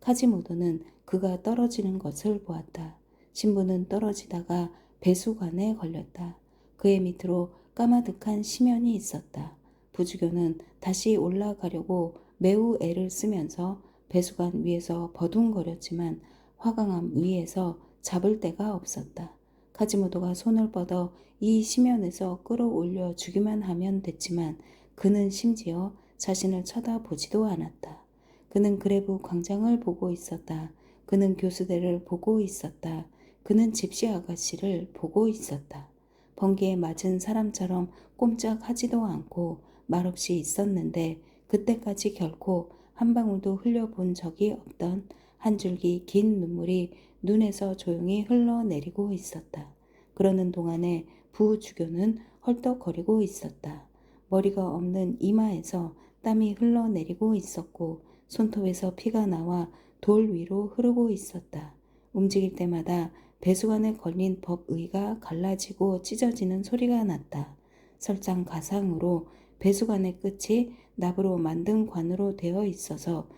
카지모도는 그가 떨어지는 것을 보았다. 신부는 떨어지다가 배수관에 걸렸다. 그의 밑으로 까마득한 시면이 있었다. 부주교는 다시 올라가려고 매우 애를 쓰면서 배수관 위에서 버둥거렸지만 화강암 위에서 잡을 데가 없었다. 카지모도가 손을 뻗어 이 시면에서 끌어올려 주기만 하면 됐지만 그는 심지어 자신을 쳐다보지도 않았다. 그는 그레브 광장을 보고 있었다. 그는 교수대를 보고 있었다. 그는 집시 아가씨를 보고 있었다. 번개에 맞은 사람처럼 꼼짝하지도 않고 말없이 있었는데 그때까지 결코 한 방울도 흘려본 적이 없던 한 줄기 긴 눈물이 눈에서 조용히 흘러내리고 있었다. 그러는 동안에 부주교는 헐떡거리고 있었다. 머리가 없는 이마에서 땀이 흘러내리고 있었고 손톱에서 피가 나와 돌 위로 흐르고 있었다. 움직일 때마다 배수관에 걸린 법의가 갈라지고 찢어지는 소리가 났다. 설상가상으로 배수관의 끝이 납으로 만든 관으로 되어 있어서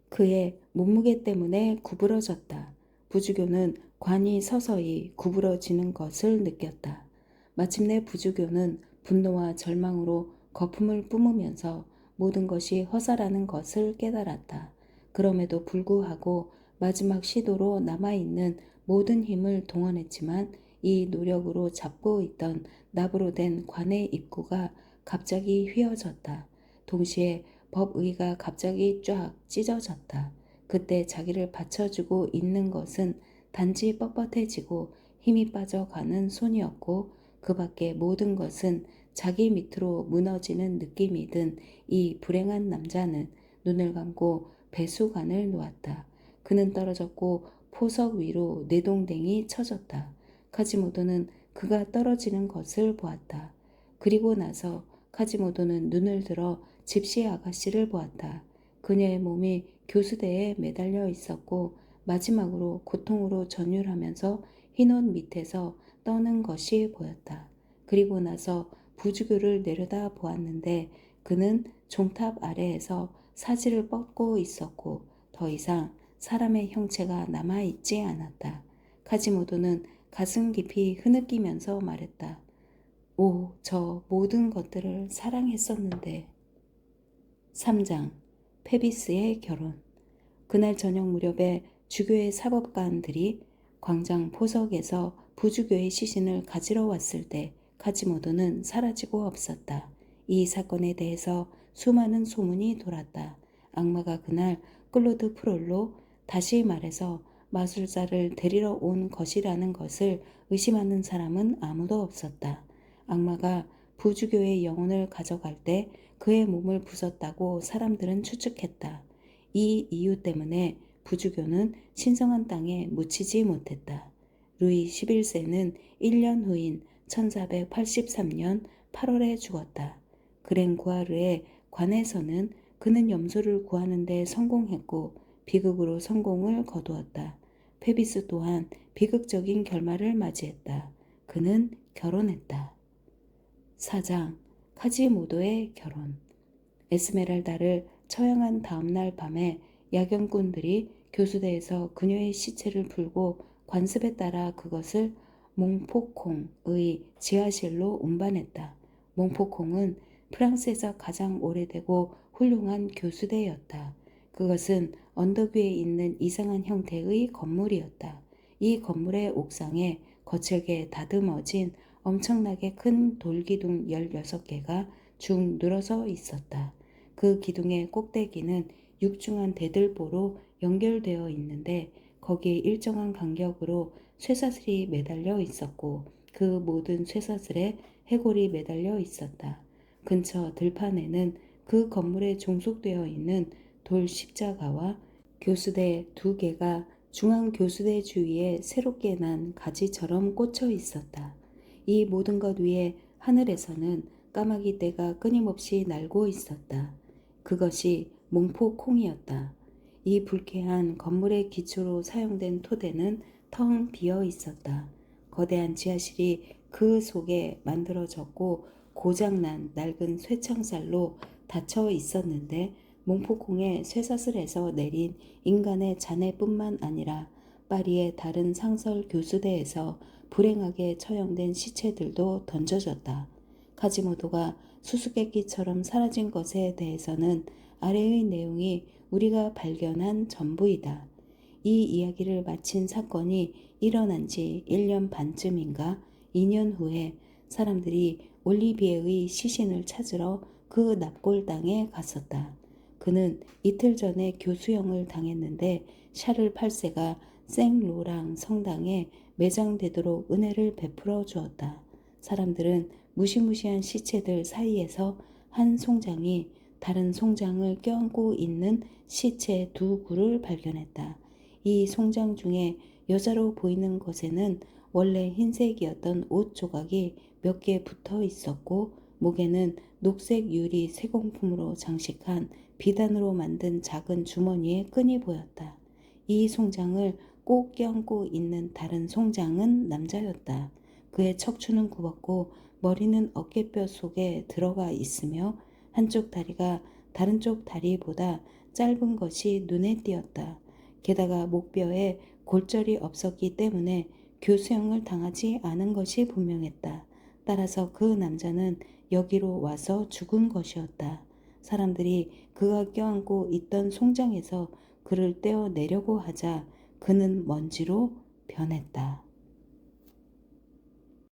그의 몸무게 때문에 구부러졌다. 부주교는 관이 서서히 구부러지는 것을 느꼈다. 마침내 부주교는 분노와 절망으로 거품을 뿜으면서 모든 것이 허사라는 것을 깨달았다. 그럼에도 불구하고 마지막 시도로 남아있는 모든 힘을 동원했지만 이 노력으로 잡고 있던 납으로 된 관의 입구가 갑자기 휘어졌다. 동시에 법의가 갑자기 쫙 찢어졌다. 그때 자기를 받쳐주고 있는 것은 단지 뻣뻣해지고 힘이 빠져가는 손이었고 그 밖의 모든 것은 자기 밑으로 무너지는 느낌이 든 이 불행한 남자는 눈을 감고 배수관을 놓았다. 그는 떨어졌고 포석 위로 뇌동댕이 쳐졌다. 카지모도는 그가 떨어지는 것을 보았다. 그리고 나서 카지모도는 눈을 들어 집시 아가씨를 보았다. 그녀의 몸이 교수대에 매달려 있었고 마지막으로 고통으로 전율하면서 흰 옷 밑에서 떠는 것이 보였다. 그리고 나서 부주교를 내려다 보았는데 그는 종탑 아래에서 사지를 뻗고 있었고 더 이상 사람의 형체가 남아있지 않았다. 카지모도는 가슴 깊이 흐느끼면서 말했다. 오, 저 모든 것들을 사랑했었는데. 3장 페비스의 결혼. 그날 저녁 무렵에 주교의 사법관들이 광장 포석에서 부주교의 시신을 가지러 왔을 때 카지모도는 사라지고 없었다. 이 사건에 대해서 수많은 소문이 돌았다. 악마가 그날 클로드 프롤로, 다시 말해서 마술사를 데리러 온 것이라는 것을 의심하는 사람은 아무도 없었다. 악마가 부주교의 영혼을 가져갈 때 그의 몸을 부쉈다고 사람들은 추측했다. 이 이유 때문에 부주교는 신성한 땅에 묻히지 못했다. 루이 11세는 1년 후인 1483년 8월에 죽었다. 그랭구아르의 관에서는 그는 염소를 구하는 데 성공했고 비극으로 성공을 거두었다. 페비스 또한 비극적인 결말을 맞이했다. 그는 결혼했다. 4장 카지모도의 결혼. 에스메랄다를 처형한 다음날 밤에 야경꾼들이 교수대에서 그녀의 시체를 풀고 관습에 따라 그것을 몽포콩의 지하실로 운반했다. 몽포콩은 프랑스에서 가장 오래되고 훌륭한 교수대였다. 그것은 언덕 위에 있는 이상한 형태의 건물이었다. 이 건물의 옥상에 거칠게 다듬어진 엄청나게 큰 돌기둥 16개가 쭉 늘어서 있었다. 그 기둥의 꼭대기는 육중한 대들보로 연결되어 있는데 거기에 일정한 간격으로 쇠사슬이 매달려 있었고 그 모든 쇠사슬에 해골이 매달려 있었다. 근처 들판에는 그 건물에 종속되어 있는 돌 십자가와 교수대 2개가 중앙 교수대 주위에 새롭게 난 가지처럼 꽂혀 있었다. 이 모든 것 위에 하늘에서는 까마귀 떼가 끊임없이 날고 있었다. 그것이 몽포콩이었다. 이 불쾌한 건물의 기초로 사용된 토대는 텅 비어 있었다. 거대한 지하실이 그 속에 만들어졌고 고장난 낡은 쇠창살로 닫혀 있었는데 몽포콩의 쇠사슬에서 내린 인간의 잔해뿐만 아니라 파리의 다른 상설 교수대에서 불행하게 처형된 시체들도 던져졌다. 카지모도가 수수께끼처럼 사라진 것에 대해서는 아래의 내용이 우리가 발견한 전부이다. 이 이야기를 마친 사건이 일어난 지 1년 반쯤인가 2년 후에 사람들이 올리비에의 시신을 찾으러 그 납골 땅에 갔었다. 그는 이틀 전에 교수형을 당했는데 샤를 8세가 생로랑 성당에 매장되도록 은혜를 베풀어 주었다. 사람들은 무시무시한 시체들 사이에서 한 송장이 다른 송장을 껴안고 있는 시체 두 구를 발견했다. 이 송장 중에 여자로 보이는 것에는 원래 흰색이었던 옷 조각이 몇 개 붙어 있었고, 목에는 녹색 유리 세공품으로 장식한 비단으로 만든 작은 주머니에 끈이 보였다. 이 송장을 꼭 껴안고 있는 다른 송장은 남자였다. 그의 척추는 굽었고 머리는 어깨뼈 속에 들어가 있으며 한쪽 다리가 다른 쪽 다리보다 짧은 것이 눈에 띄었다. 게다가 목뼈에 골절이 없었기 때문에 교수형을 당하지 않은 것이 분명했다. 따라서 그 남자는 여기로 와서 죽은 것이었다. 사람들이 그가 껴안고 있던 송장에서 그를 떼어내려고 하자 그는 먼지로 변했다.